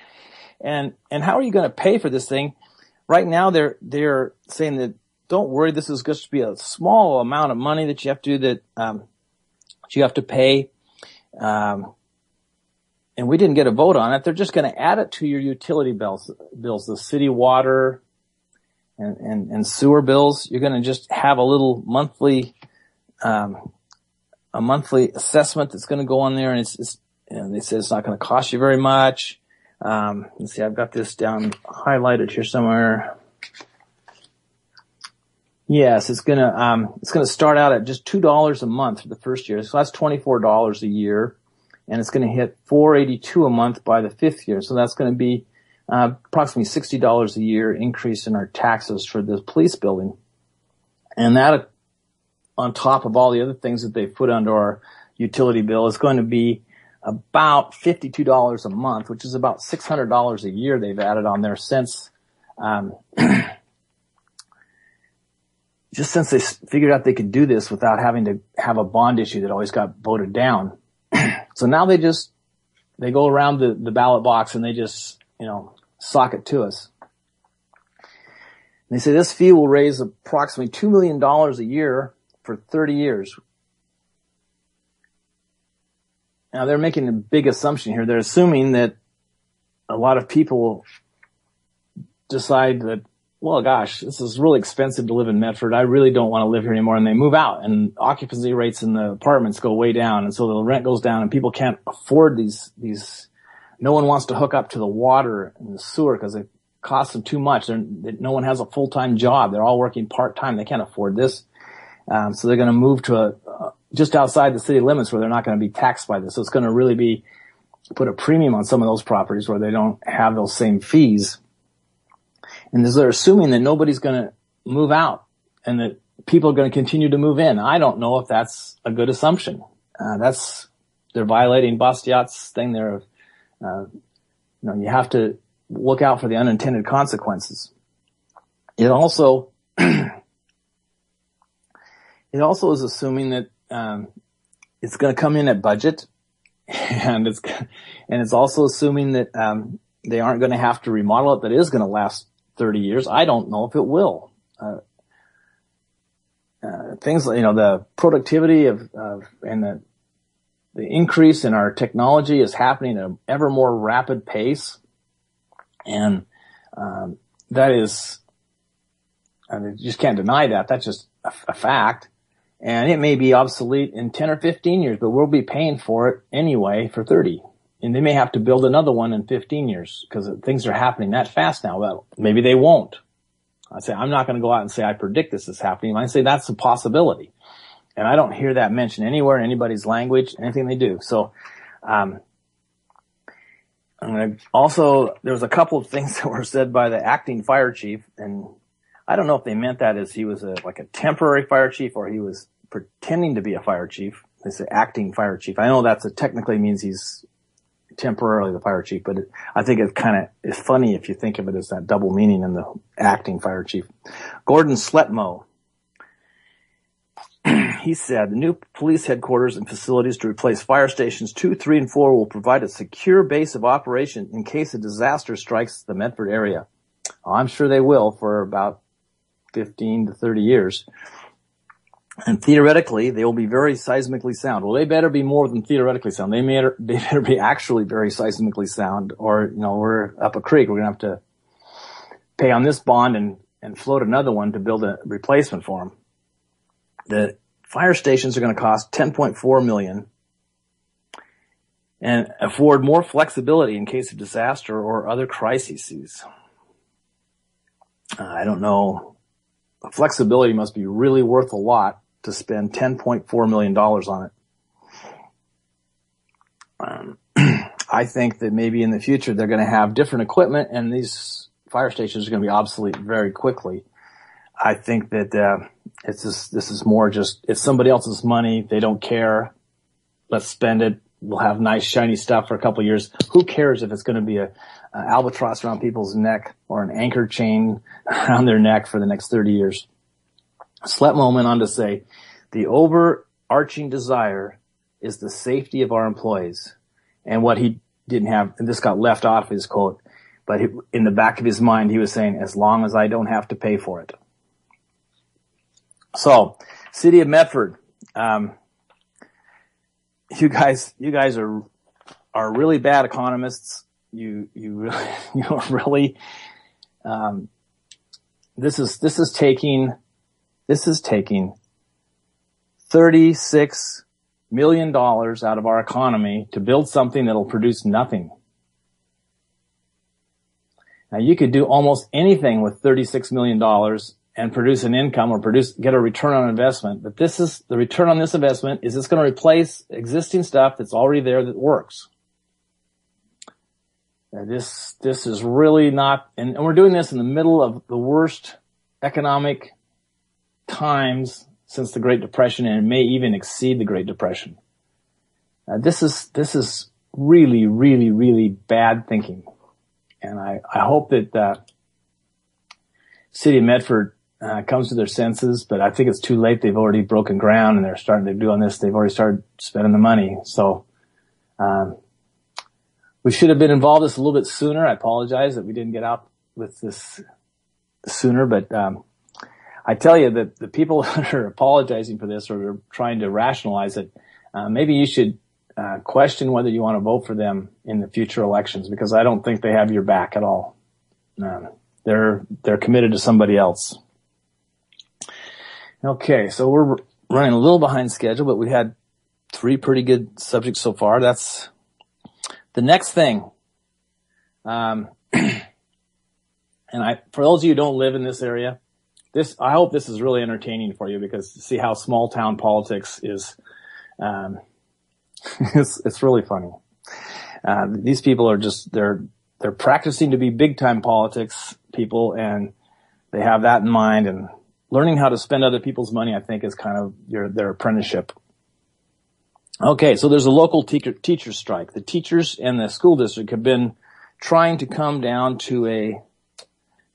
And how are you going to pay for this thing? Right now, they're saying that, don't worry, this is going to be a small amount of money that you have to pay. And we didn't get a vote on it. They're just going to add it to your utility bills, the city water and sewer bills. You're going to just have a little monthly assessment that's going to go on there, and it's they say it's not going to cost you very much. Let's see, I've got this down highlighted here somewhere. Yes, it's gonna start out at just $2 a month for the first year. So that's $24 a year, and it's gonna hit $482 a month by the 5th year. So that's gonna be approximately $60 a year increase in our taxes for this police building. And that, on top of all the other things that they've put under our utility bill, is going to be about $52 a month, which is about $600 a year they've added on there since just since they figured out they could do this without having to have a bond issue that always got voted down. So now they go around the ballot box and they just, sock it to us. And they say this fee will raise approximately $2 million a year for 30 years. Now they're making a big assumption here. They're assuming that a lot of people decide that, well, gosh, this is really expensive to live in Medford. I really don't want to live here anymore. And they move out, and occupancy rates in the apartments go way down. And so the rent goes down, and people can't afford these. No one wants to hook up to the water and the sewer because it costs them too much. No one has a full-time job. They're all working part-time. They can't afford this. So they're going to move to just outside the city limits where they're not going to be taxed by this. So it's going to really put a premium on some of those properties where they don't have those same fees. And they're assuming that nobody's going to move out and that people are going to continue to move in. I don't know if that's a good assumption. They're violating Bastiat's thing there. You have to look out for the unintended consequences. It also is assuming that it's going to come in at budget, and it's also assuming that they aren't going to have to remodel it. That is going to last 30 years. I don't know if it will. Things like, the productivity and the increase in our technology is happening at an ever more rapid pace. And, that is, I mean, you just can't deny that. That's just a fact. And it may be obsolete in 10 or 15 years, but we'll be paying for it anyway for 30. And they may have to build another one in 15 years because things are happening that fast now. Well, maybe they won't. I say, I'm not going to go out and say I predict this is happening. I say that's a possibility. And I don't hear that mentioned anywhere in anybody's language, anything they do. So, also, there was a couple of things that were said by the acting fire chief, and I don't know if they meant that as he was like a temporary fire chief or he was pretending to be a fire chief. They say acting fire chief. I know technically means he's temporarily the fire chief, but I think it kind of is funny if you think of it as that double meaning in the acting fire chief. Gordon Sletmo, he said, the new police headquarters and facilities to replace fire stations 2, 3, and 4 will provide a secure base of operation in case a disaster strikes the Medford area. I'm sure they will for about 15 to 30 years. And theoretically, they will be very seismically sound. Well, they better be more than theoretically sound. They better be actually very seismically sound, or, we're up a creek. We're going to have to pay on this bond and float another one to build a replacement for them. The fire stations are going to cost $10.4 million and afford more flexibility in case of disaster or other crises. I don't know. Flexibility must be really worth a lot to spend $10.4 million on it. I think that maybe in the future they're going to have different equipment and these fire stations are going to be obsolete very quickly. I think that this is more just, it's somebody else's money. They don't care. Let's spend it. We'll have nice shiny stuff for a couple of years. Who cares if it's going to be a albatross around people's neck or an anchor chain around their neck for the next 30 years? Sletmo went on to say, the overarching desire is the safety of our employees. And what he didn't have, and this got left off his quote, but in the back of his mind, he was saying, as long as I don't have to pay for it. So, City of Medford, you guys are really bad economists. You are really, this is taking $36 million out of our economy to build something that'll produce nothing. Now you could do almost anything with $36 million and produce an income or get a return on investment. But the return on this investment is it's going to replace existing stuff that's already there that works. This is really not, and we're doing this in the middle of the worst economic times since the Great Depression, and it may even exceed the Great Depression. This is really, really, really bad thinking. And I hope that, City of Medford, comes to their senses, but I think it's too late. They've already broken ground and they're doing this. They've already started spending the money. So, we should have been involved this a little bit sooner. I apologize that we didn't get out with this sooner, but, I tell you that the people that are apologizing for this or are trying to rationalize it, maybe you should, question whether you want to vote for them in the future elections, because I don't think they have your back at all. They're committed to somebody else. Okay, so we're running a little behind schedule, but we had 3 pretty good subjects so far. That's the next thing. And for those of you who don't live in this area, I hope this is really entertaining for you, because to see how small town politics is, it's really funny. These people are they're practicing to be big time politics people, and they have that in mind, and learning how to spend other people's money, I think, is kind of their apprenticeship. Okay, so there's a local teacher strike. The teachers and the school district have been trying to come down to a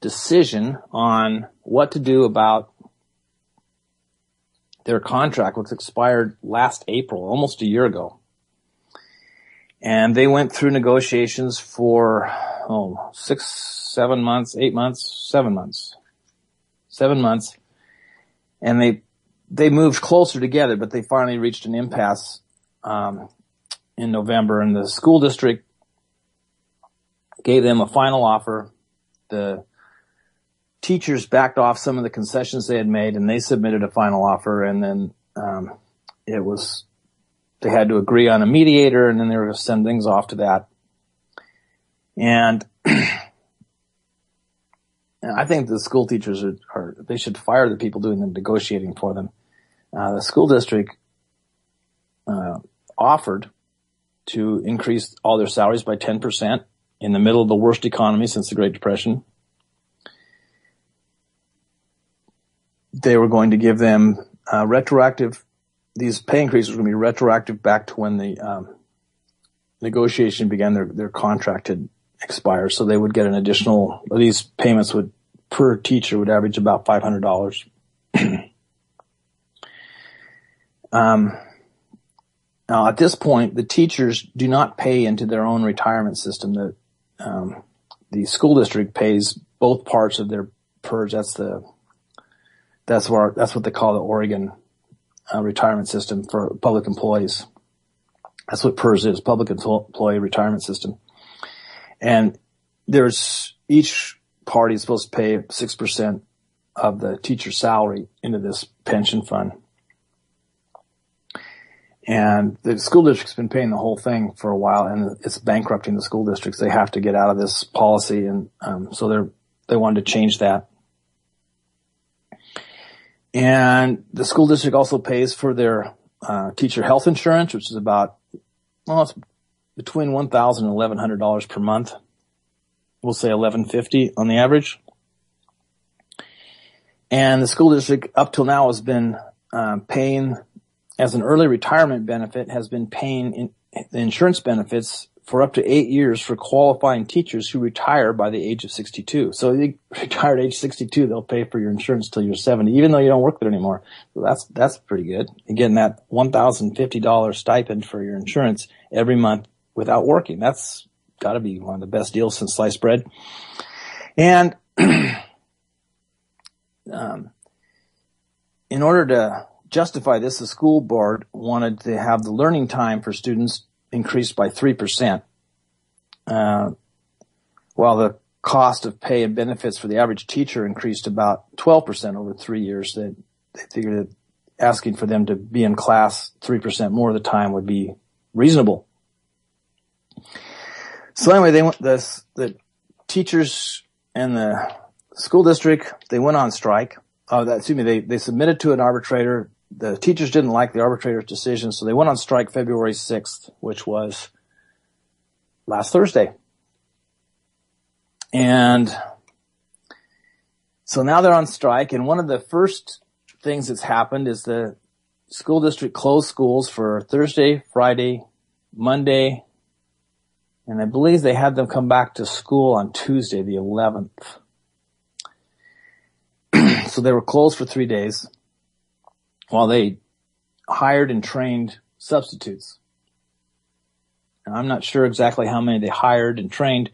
decision on what to do about their contract, which expired last April, almost a year ago. And they went through negotiations for, 6, 7 months, 8 months, 7 months. 7 months. And they moved closer together, but they finally reached an impasse, in November, and the school district gave them a final offer. The teachers backed off some of the concessions they had made, and they submitted a final offer, and then they had to agree on a mediator, and then they were going to send things off to that. And I think the school teachers they should fire the people doing the negotiating for them. The school district offered to increase all their salaries by 10% in the middle of the worst economy since the Great Depression. They were going to give them these pay increases were going to be retroactive back to when the negotiation began. Their contract had expired, so they would get an additional, these payments per teacher would average about $500. Now, at this point, the teachers do not pay into their own retirement system. The school district pays both parts of their PERS. That's what they call the Oregon retirement system for public employees. That's what PERS is, Public Employee Retirement System. And each party is supposed to pay 6% of the teacher's salary into this pension fund. And the school district's been paying the whole thing for a while, and it's bankrupting the school districts. They have to get out of this policy, and so they wanted to change that. And the school district also pays for their teacher health insurance, which is it's between $1,000 and $1,100 per month. We'll say $1,150 on the average. And the school district up till now has been paying, as an early retirement benefit, has been paying the insurance benefits for up to 8 years for qualifying teachers who retire by the age of 62. So if you retire at age 62, they'll pay for your insurance till you're 70, even though you don't work there anymore. So that's pretty good. Again, that $1,050 stipend for your insurance every month without working. That's got to be one of the best deals since sliced bread. And in order to justify this, the school board wanted to have the learning time for students increased by 3%, while the cost of pay and benefits for the average teacher increased about 12% over 3 years. They figured that asking for them to be in class 3% more of the time would be reasonable. So anyway, the teachers and the school district, they went on strike. They submitted to an arbitrator. The teachers didn't like the arbitrator's decision, so they went on strike February 6th, which was last Thursday. And so now they're on strike, and one of the first things that's happened is the school district closed schools for Thursday, Friday, Monday, and I believe they had them come back to school on Tuesday, the 11th. So they were closed for 3 days while they hired and trained substitutes. And I'm not sure exactly how many they hired and trained.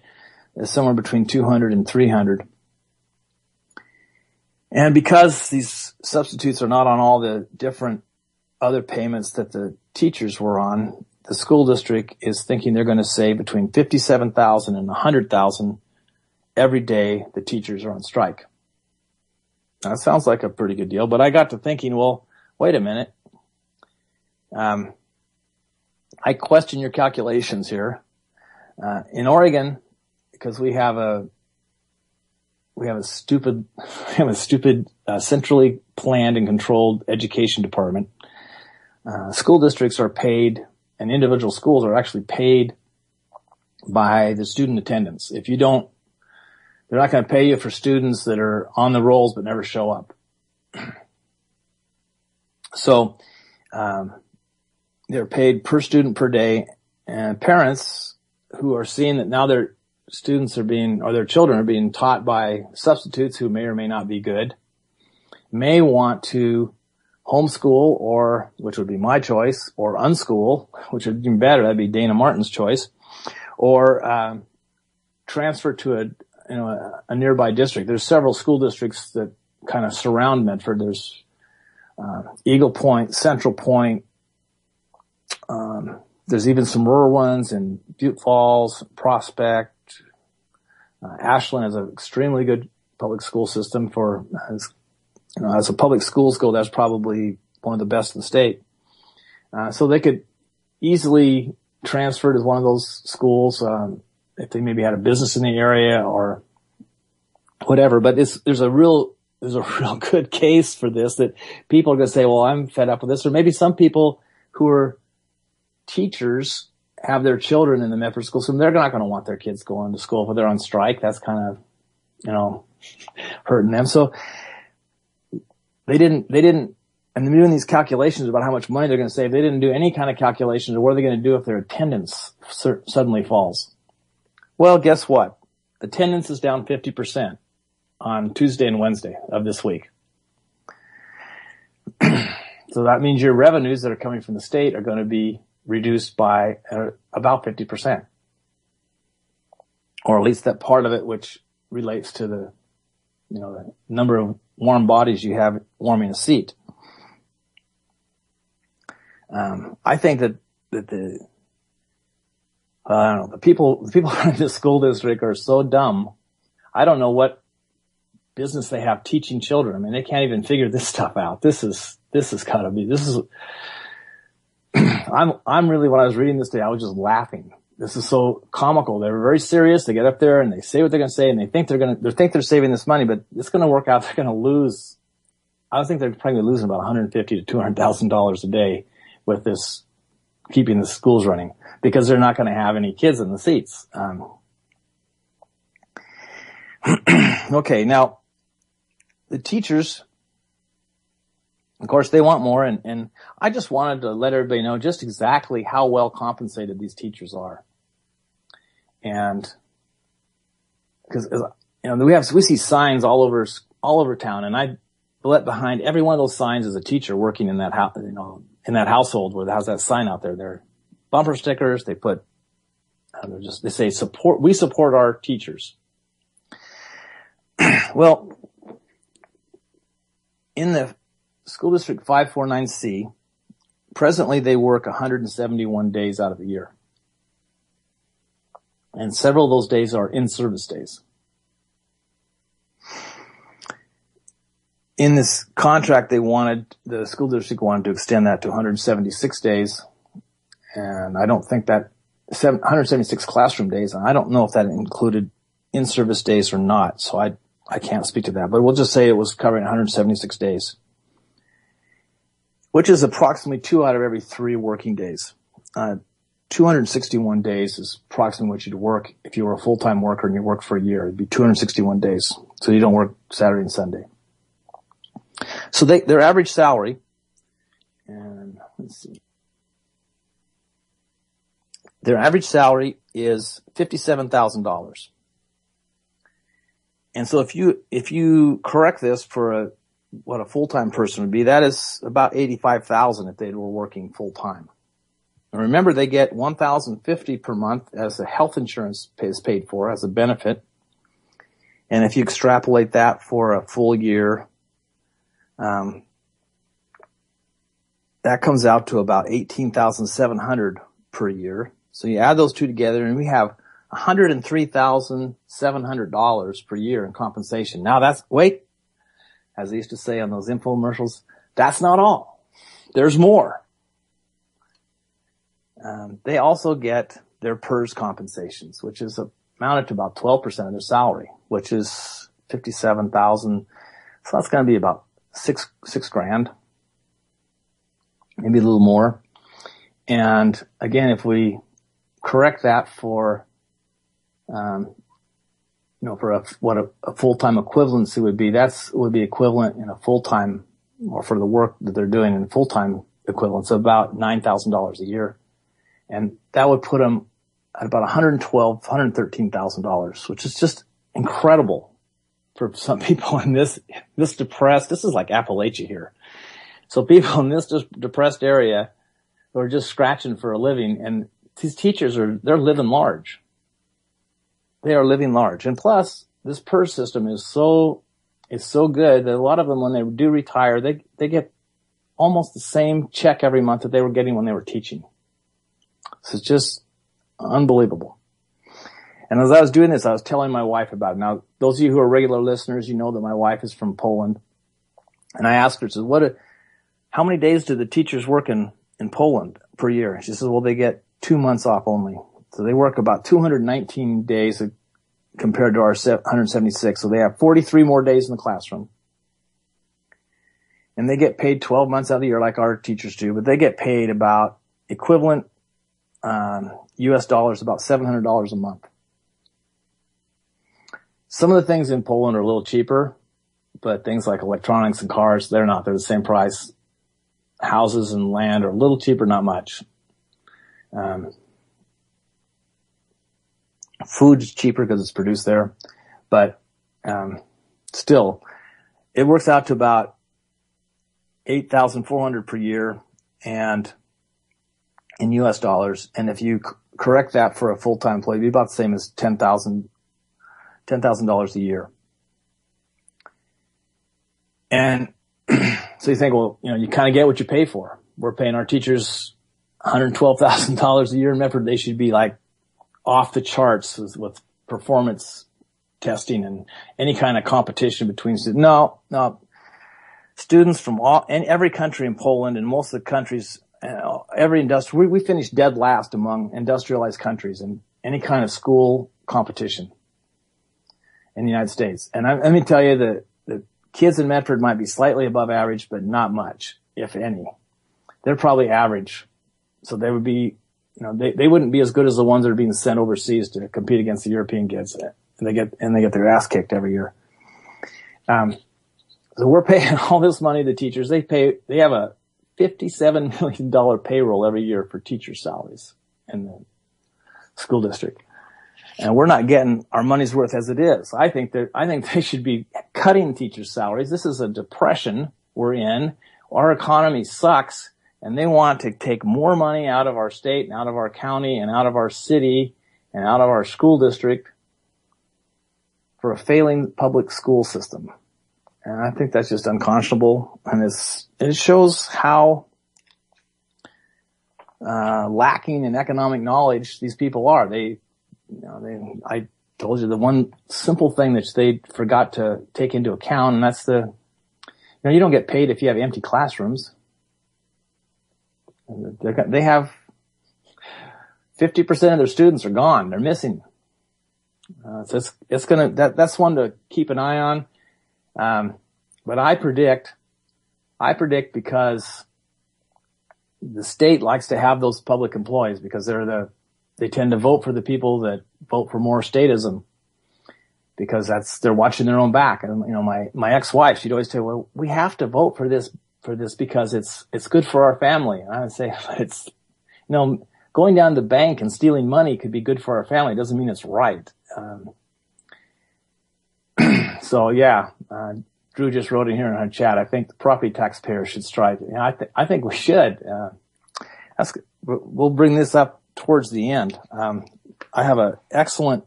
It's somewhere between 200 and 300. And because these substitutes are not on all the different other payments that the teachers were on, the school district is thinking they're going to save between $57,000 and $100,000 every day the teachers are on strike. Now, that sounds like a pretty good deal, but I got to thinking, well, wait a minute. I question your calculations here. In Oregon, because we have a stupid centrally planned and controlled education department. School districts are paid, and individual schools are actually paid by the student attendance. If you don't, they're not going to pay you for students that are on the rolls but never show up. So, they're paid per student per day, and parents who are seeing that now their students their children are being taught by substitutes who may or may not be good, may want to homeschool, or, which would be my choice, or unschool, which would be better. That'd be Dana Martin's choice, or, transfer to a nearby district. There's several school districts that kind of surround Medford. There's, Eagle Point, Central Point. There's even some rural ones in Butte Falls, Prospect, Ashland has an extremely good public school system as a public schools go, that's probably one of the best in the state. So they could easily transfer to one of those schools, if they maybe had a business in the area or whatever. But there's a real good case for this, that people are going to say, well, I'm fed up with this. Or maybe some people who are teachers have their children in the Medford school system. They're not going to want their kids going to school if they're on strike. That's kind of, hurting them. So they didn't, and they're doing these calculations about how much money they're going to save. They didn't do any kind of calculations of what are they going to do if their attendance suddenly falls. Well, guess what? Attendance is down 50% on Tuesday and Wednesday of this week. So that means your revenues that are coming from the state are going to be reduced by about 50%. Or at least that part of it which relates to the number of warm bodies you have warming a seat. I think that the people in this school district are so dumb. I don't know what business they have teaching children. I mean, they can't even figure this stuff out. This has gotta be, I'm really, when I was reading this today, I was just laughing. This is so comical. They're very serious. They get up there and they say what they're going to say, and they think they're saving this money, but it's going to work out. They're going to lose. I think they're probably losing about $150,000 to $200,000 a day with this, keeping the schools running, because they're not going to have any kids in the seats. Okay. Now the teachers, of course, they want more, and I just wanted to let everybody know just exactly how well compensated these teachers are. And because we see signs all over town, and I let behind every one of those signs is a teacher working in that house, in that household where has that sign out there. They're bumper stickers. They put, they say we support our teachers. Well, in the School District 549C, presently they work 171 days out of the year. And several of those days are in-service days. In this contract, the school district wanted to extend that to 176 days. And I don't think that 176 classroom days, and I don't know if that included in-service days or not. So I can't speak to that, but we'll just say it was covering 176 days. Which is approximately 2 out of every 3 working days. 261 days is approximately what you'd work if you were a full-time worker and you worked for a year. It'd be 261 days. So you don't work Saturday and Sunday. So their average salary, and let's see. Their average salary is $57,000. And so if you correct this for what a full-time person would be, that is about $85,000 if they were working full-time. And remember, they get $1,050 per month as the health insurance is paid for as a benefit. And if you extrapolate that for a full year, that comes out to about $18,700 per year. So you add those two together and we have $103,700 per year in compensation. Now as they used to say on those infomercials, that's not all. There's more. They also get their PERS compensations, which is amounted to about 12% of their salary, which is $57,000. So that's going to be about six grand, maybe a little more. And again, if we correct that for, for what a full-time equivalency would be, would be equivalent in a full-time, or for the work that they're doing in full-time equivalents, of about $9,000 a year. And that would put them at about $113,000, which is just incredible for some people in this depressed. This is like Appalachia here. So people in this just depressed area who are just scratching for a living, and these teachers they're living large. They are living large. And plus, this PERS system is so good that a lot of them, when they do retire, they get almost the same check every month that they were getting when they were teaching. So it's just unbelievable. And as I was doing this, I was telling my wife about it. Now, those of you who are regular listeners, you know that my wife is from Poland. And I asked her, how many days do the teachers work in Poland per year? She says, well, they get 2 months off only. So they work about 219 days compared to our 176. So they have 43 more days in the classroom. And they get paid 12 months out of the year like our teachers do, but they get paid about equivalent US dollars, about $700 a month. Some of the things in Poland are a little cheaper, but things like electronics and cars, they're not. They're the same price. Houses and land are a little cheaper, not much. Food is cheaper because it's produced there, but still, it works out to about $8,400 per year, and in U.S. dollars. And if you correct that for a full-time employee, it'd be about the same as $10,000 a year. And so you think, well, you kind of get what you pay for. We're paying our teachers $112,000 a year in Medford. They should be like off the charts with performance testing and any kind of competition between students. No. Students from every country in Poland and most of the countries, every industry, we finished dead last among industrialized countries in any kind of school competition in the United States. And let me tell you that the kids in Medford might be slightly above average, but not much, if any. They're probably average. So they would be, they wouldn't be as good as the ones that are being sent overseas to compete against the European kids. And they get their ass kicked every year. So we're paying all this money to teachers. They have a $57 million payroll every year for teacher salaries in the school district. And we're not getting our money's worth as it is. I think they should be cutting teachers' salaries. This is a depression we're in. Our economy sucks, and they want to take more money out of our state and out of our county and out of our city and out of our school district for a failing public school system. And I think that's just unconscionable, and it shows how lacking in economic knowledge these people are. I told you the one simple thing that they forgot to take into account, and that's you don't get paid if you have empty classrooms. They have 50% of their students are gone; they're missing. So that's one to keep an eye on. But I predict because the state likes to have those public employees because they tend to vote for the people that vote for more statism because they're watching their own back. And, my ex-wife, she'd always say, well, we have to vote for this because it's good for our family. And I would say, but it's, going down to the bank and stealing money could be good for our family. It doesn't mean it's right. So yeah, Drew just wrote in here in our chat. I think the property taxpayers should strike. I think we should. We'll bring this up towards the end. I have an excellent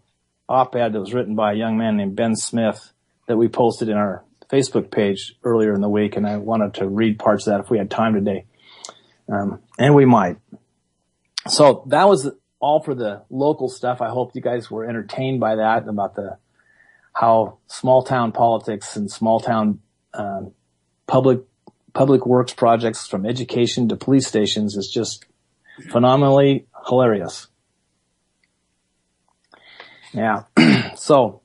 op-ed that was written by a young man named Ben Smith that we posted in our Facebook page earlier in the week, and I wanted to read parts of that if we had time today. And we might. So that was all for the local stuff. I hope you guys were entertained by that, about how small town politics and small town public works projects, from education to police stations, is just phenomenally hilarious. Yeah. So,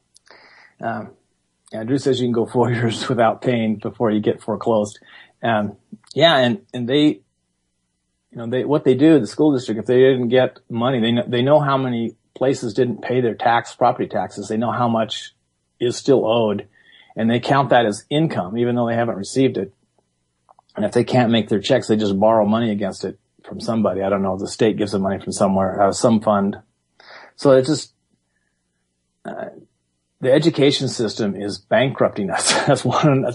Drew says you can go 4 years without paying before you get foreclosed. And they, what they do, the school district, if they didn't get money, they know how many places didn't pay their property taxes. They know how much is still owed, and they count that as income, even though they haven't received it. And if they can't make their checks, they just borrow money against it from somebody. I don't know. The state gives them money from somewhere, out of some fund. So it's just, the education system is bankrupting us. That's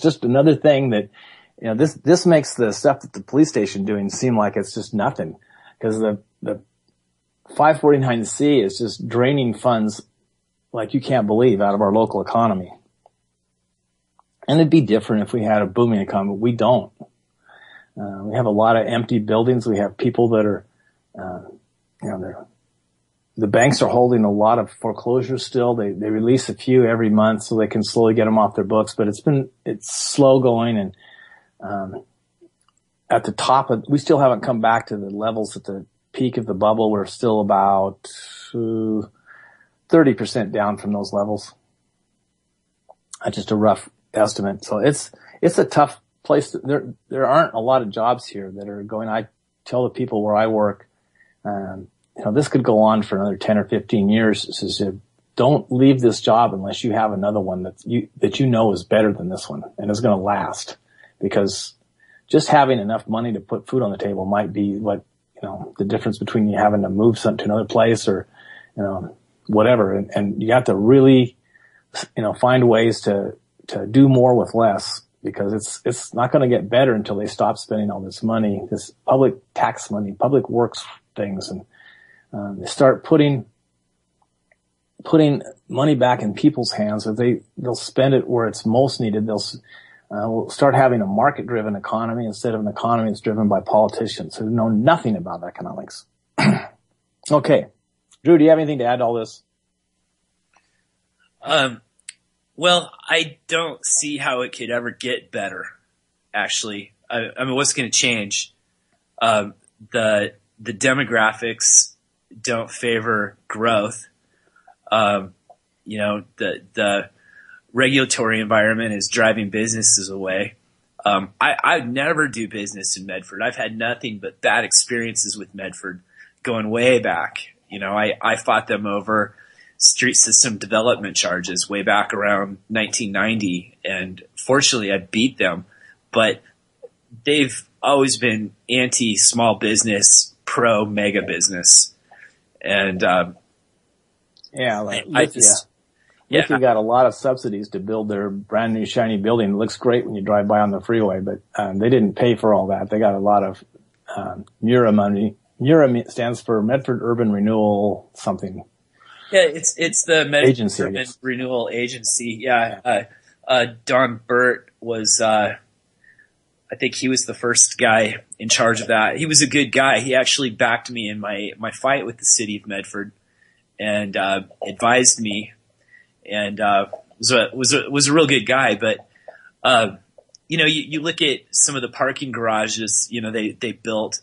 just another thing that, this makes the stuff that the police station doing seem like it's just nothing, because the 549C is just draining funds like you can't believe out of our local economy. And it'd be different if we had a booming economy, but we don't. We have a lot of empty buildings. We have people that are, the banks are holding a lot of foreclosures still. They release a few every month so they can slowly get them off their books, but it's slow going. And, at the top we still haven't come back to the levels at the peak of the bubble. We're still about 30% down from those levels. That's just a rough estimate. So it's a tough place. There aren't a lot of jobs here that are going. I tell the people where I work, this could go on for another 10 or 15 years. So don't leave this job unless you have another one that you know is better than this one and is going to last, because just having enough money to put food on the table might be what, the difference between you having to move something to another place or, whatever. And you have to really, find ways to do more with less, because it's not going to get better until they stop spending all this money, this public tax money, public works things, and they start putting money back in people's hands. So they'll spend it where it's most needed. We'll start having a market-driven economy instead of an economy that's driven by politicians who know nothing about economics. Okay. Drew, do you have anything to add to all this? Well, I don't see how it could ever get better, actually. I mean, what's going to change? The demographics don't favor growth. The regulatory environment is driving businesses away. I'd never do business in Medford. I've had nothing but bad experiences with Medford going way back. I fought them over street system development charges way back around 1990. And fortunately I beat them, but they've always been anti small business, pro mega business. And, Lithia got a lot of subsidies to build their brand new shiny building. It looks great when you drive by on the freeway, but they didn't pay for all that. They got a lot of MURA money. MURA stands for Medford Urban Renewal something. Yeah, it's the Medford Urban Renewal Agency. Yeah. Don Burt was, I think he was the first guy in charge of that. He was a good guy. He actually backed me in my fight with the city of Medford and advised me. And was a real good guy, but you look at some of the parking garages, they built,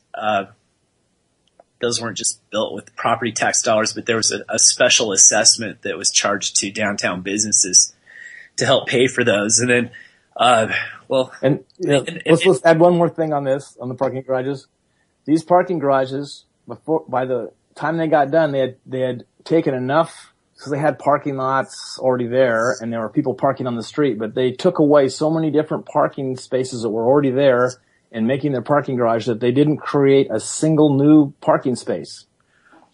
those weren't just built with property tax dollars, but there was a special assessment that was charged to downtown businesses to help pay for those. And then, let's add one more thing on this, on the parking garages. These parking garages, by the time they got done, they had taken enough, because they had parking lots already there and there were people parking on the street, but they took away so many different parking spaces that were already there and making their parking garage that they didn't create a single new parking space.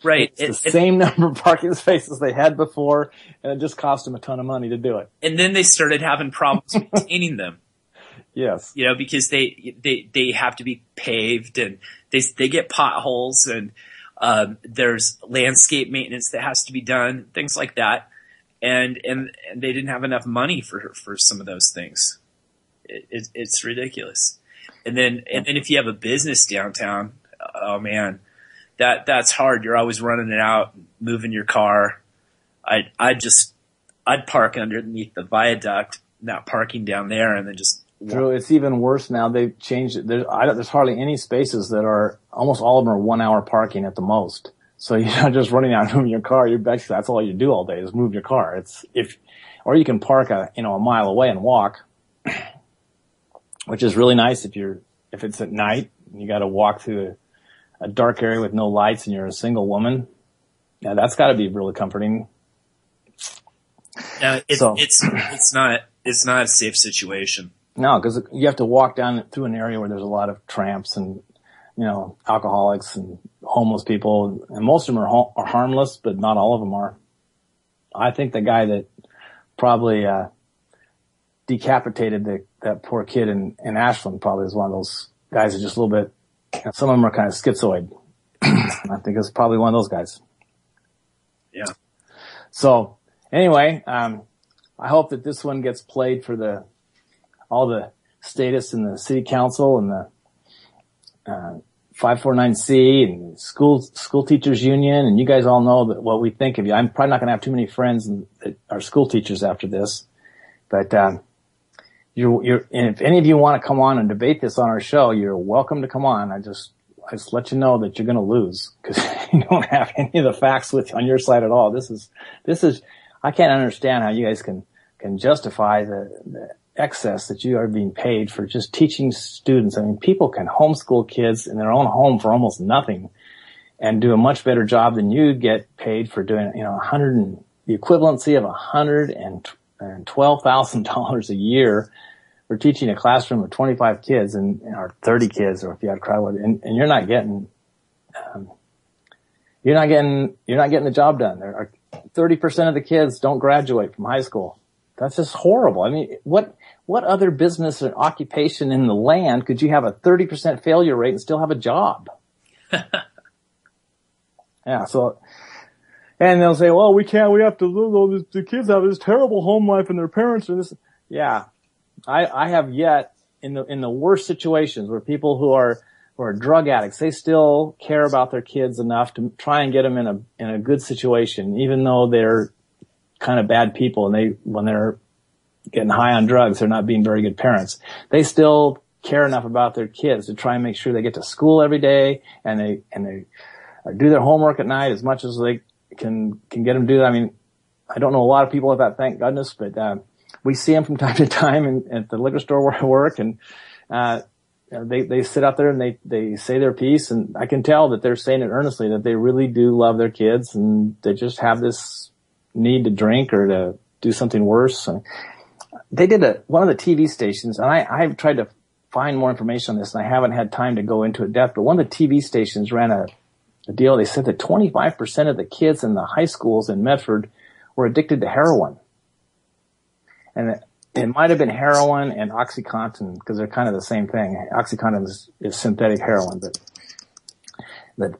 Right. It's the same number of parking spaces they had before, and it just cost them a ton of money to do it. And then they started having problems maintaining them. Yes. Because they have to be paved and they get potholes and there's landscape maintenance that has to be done, things like that. And they didn't have enough money for some of those things. It's ridiculous. And then if you have a business downtown, oh man, that's hard. You're always running it out, moving your car. I'd park underneath the viaduct, not parking down there, and then just walk. Drew, it's even worse now. They've changed it. There's hardly any spaces that are, almost all of them are 1 hour parking at the most. So you're not just running out and moving your car. That's all you do all day is move your car. Or you can park a mile away and walk, which is really nice if it's at night and you got to walk through a dark area with no lights and you're a single woman. Yeah, that's got to be really comforting. It's not a safe situation. No, because you have to walk down through an area where there's a lot of tramps and, alcoholics and homeless people. And most of them are harmless, but not all of them are. I think the guy that probably decapitated that poor kid in Ashland probably is one of those guys that just a little bit, some of them are kind of schizoid. I think it's probably one of those guys. Yeah. So anyway, I hope that this one gets played for all the statists in the city council and the 549C and school teachers union, and you guys all know that what we think of you. I'm probably not going to have too many friends that are school teachers after this, but and if any of you want to come on and debate this on our show, you're welcome to come on. I just let you know that you're going to lose because you don't have any of the facts on your side at all. This is I can't understand how you guys can justify the excess that you are being paid for just teaching students. I mean, people can homeschool kids in their own home for almost nothing and do a much better job than you get paid for doing, the equivalency of $112,000 a year for teaching a classroom of 25 kids or 30 kids, or if you had crowd, and you're not getting the job done. There are 30% of the kids don't graduate from high school. That's just horrible. I mean, what other business or occupation in the land could you have a 30% failure rate and still have a job? Yeah. So, and they'll say, well, we have to, the kids have this terrible home life and their parents are this. Yeah. I have yet in the worst situations where people who are drug addicts, they still care about their kids enough to try and get them in a good situation, even though they're kind of bad people and when they're getting high on drugs, they're not being very good parents. They still care enough about their kids to try and make sure they get to school every day and they do their homework at night as much as they can get them to do that. I mean, I don't know a lot of people like that, thank goodness, but we see them from time to time at the liquor store where I work, and they sit out there and they say their piece, and I can tell that they're saying it earnestly, that they really do love their kids and they just have this need to drink or to do something worse. And they did one of the TV stations, and I've tried to find more information on this, and I haven't had time to go into it depth, but one of the TV stations ran a deal. They said that 25% of the kids in the high schools in Medford were addicted to heroin. And it might have been heroin and OxyContin, because they're kind of the same thing. OxyContin is synthetic heroin, but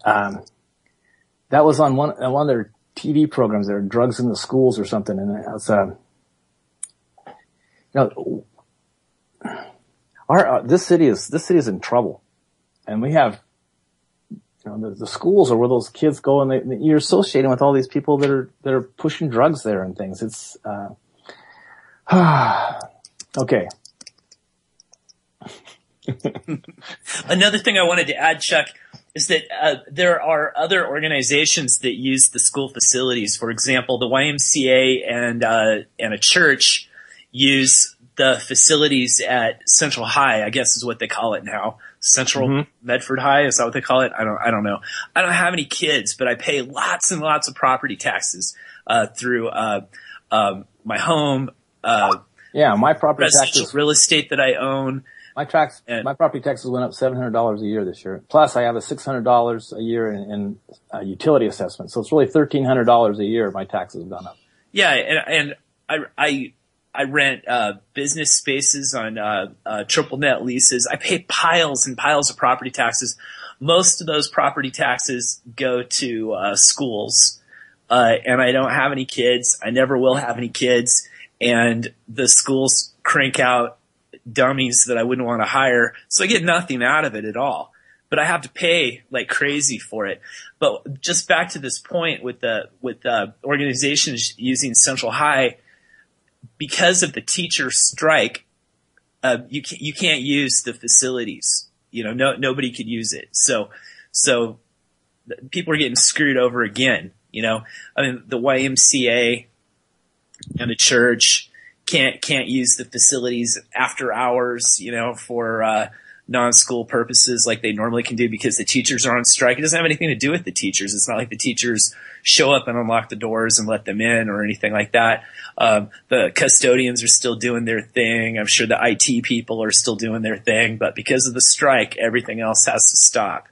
that was on one of their TV programs. There are drugs in the schools or something, and it's this city is in trouble, and we have the schools are where those kids go, and you're associating with all these people that are pushing drugs there and things. It's okay. Another thing I wanted to add, Chuck, is that there are other organizations that use the school facilities. For example, the YMCA and a church use the facilities at Central High, I guess is what they call it now. Central Medford High, is that what they call it? I don't know. I don't have any kids, but I pay lots and lots of property taxes through my home. My property taxes, real estate that I own. My property taxes went up $700 a year this year. Plus, I have a $600 a year in utility assessment. So it's really $1,300 a year. My taxes have gone up. Yeah, and I rent business spaces on triple net leases. I pay piles and piles of property taxes. Most of those property taxes go to schools, and I don't have any kids. I never will have any kids, and the schools crank out dummies that I wouldn't want to hire, so I get nothing out of it at all. But I have to pay like crazy for it. But just back to this point with the organizations using Central High, because of the teacher strike, you can't use the facilities. Nobody could use it. So people are getting screwed over again. I mean, the YMCA and the church can't use the facilities after hours, for non-school purposes like they normally can do because the teachers are on strike. It doesn't have anything to do with the teachers. It's not like the teachers show up and unlock the doors and let them in or anything like that. The custodians are still doing their thing. I'm sure the IT people are still doing their thing, but because of the strike, everything else has to stop.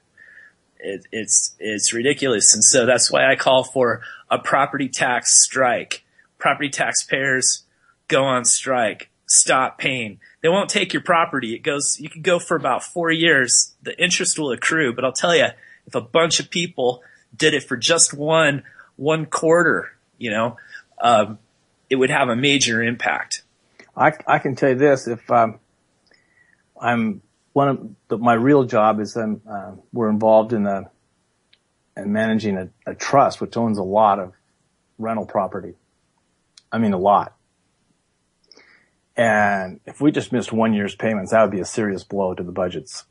It's ridiculous. And so that's why I call for a property tax strike. Property taxpayers, go on strike. Stop paying. They won't take your property. You can go for about 4 years. The interest will accrue, but I'll tell you, if a bunch of people did it for just one quarter, it would have a major impact. I can tell you this, if I'm my real job is we're involved in managing a trust which owns a lot of rental property. I mean, a lot. And if we just missed 1 year's payments, that would be a serious blow to the budgets.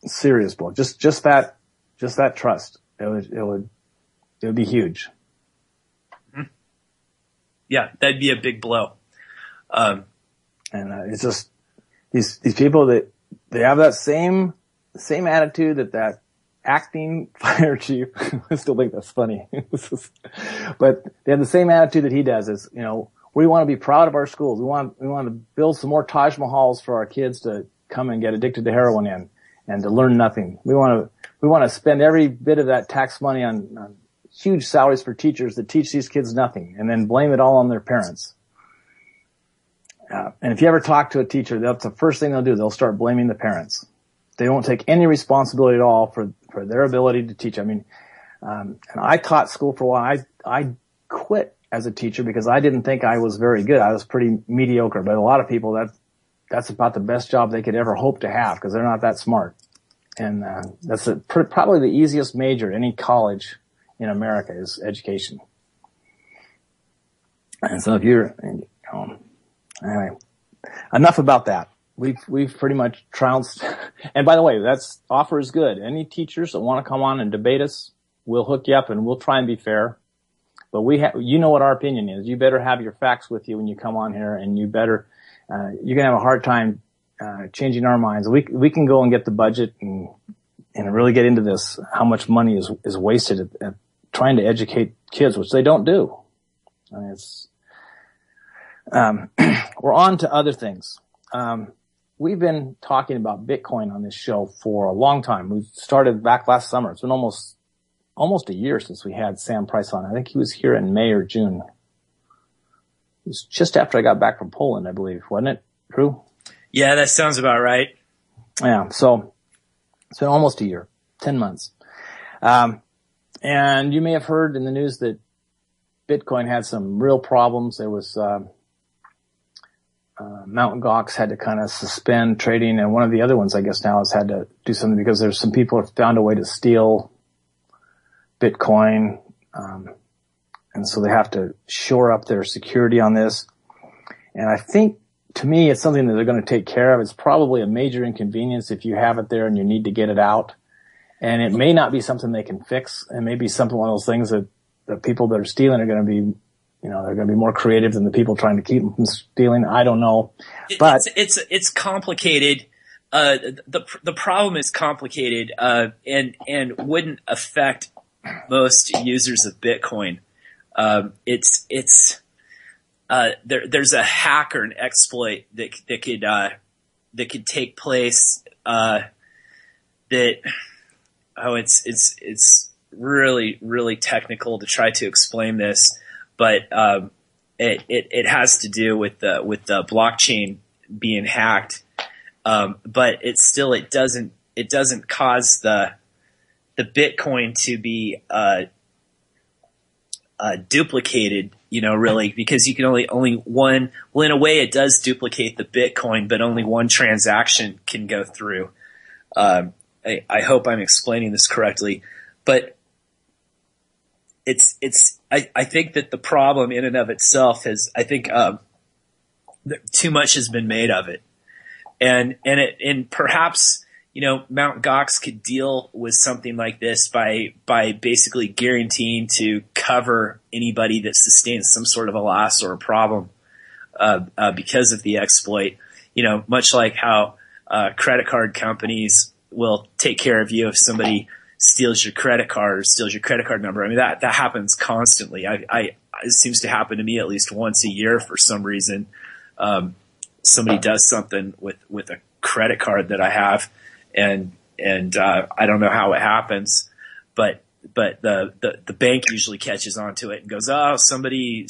Serious blow. Just that trust. It would be huge. Yeah, that'd be a big blow. It's just these people that they have that same attitude that acting fire chief. I still think that's funny. But they have the same attitude that he does. Is, we want to be proud of our schools. We want to build some more Taj Mahals for our kids to come and get addicted to heroin in and to learn nothing. We want to spend every bit of that tax money on huge salaries for teachers that teach these kids nothing, and then blame it all on their parents. And if you ever talk to a teacher, that's the first thing they'll do. They'll start blaming the parents. They won't take any responsibility at all for their ability to teach. I mean, and I taught school for a while. I quit as a teacher because I didn't think I was very good. I was pretty mediocre, but a lot of people, that's about the best job they could ever hope to have because they're not that smart. And that's probably the easiest major at any college in America is education. And so if anyway, enough about that. We've pretty much trounced. And by the way, that's offer is good. Any teachers that want to come on and debate us, we'll hook you up and we'll try and be fair. But you know what our opinion is. You better have your facts with you when you come on here, and you better, you're gonna have a hard time changing our minds. We can go and get the budget and really get into this, how much money is wasted at trying to educate kids, which they don't do. I mean, we're on to other things. We've been talking about Bitcoin on this show for a long time. We started back last summer. It's been almost a year since we had Sam Price on. I think he was here in May or June. It was just after I got back from Poland, I believe, wasn't it, Drew? Yeah, that sounds about right. Yeah, so it's been almost a year, 10 months. And you may have heard in the news that Bitcoin had some real problems. There was Mt. Gox had to kind of suspend trading, and one of the other ones, I guess, now has had to do something because there's some people have found a way to steal Bitcoin, and so they have to shore up their security on this. And I think, to me, it's something that they're going to take care of. It's probably a major inconvenience if you have it there and you need to get it out. And it may not be something they can fix. It may be something, one of those things that the people that are stealing are going to be, they're going to be more creative than the people trying to keep them from stealing. I don't know, but it's complicated. The problem is complicated, and wouldn't affect most users of Bitcoin. There's a hack or an exploit that could take place, it's really, really technical to try to explain this, but it has to do with the blockchain being hacked. But it doesn't cause the Bitcoin to be duplicated, really, because you can only one. Well, in a way, it does duplicate the Bitcoin, but only one transaction can go through. I hope I'm explaining this correctly, but I think that the problem in and of itself is, I think, too much has been made of it. And perhaps, Mt. Gox could deal with something like this by basically guaranteeing to cover anybody that sustains some sort of a loss or a problem, because of the exploit, much like how, credit card companies will take care of you if somebody steals your credit card or steals your credit card number. I mean, that happens constantly. It seems to happen to me at least once a year for some reason. Somebody does something with a credit card that I have, and I don't know how it happens, but the bank usually catches on to it and goes, oh, somebody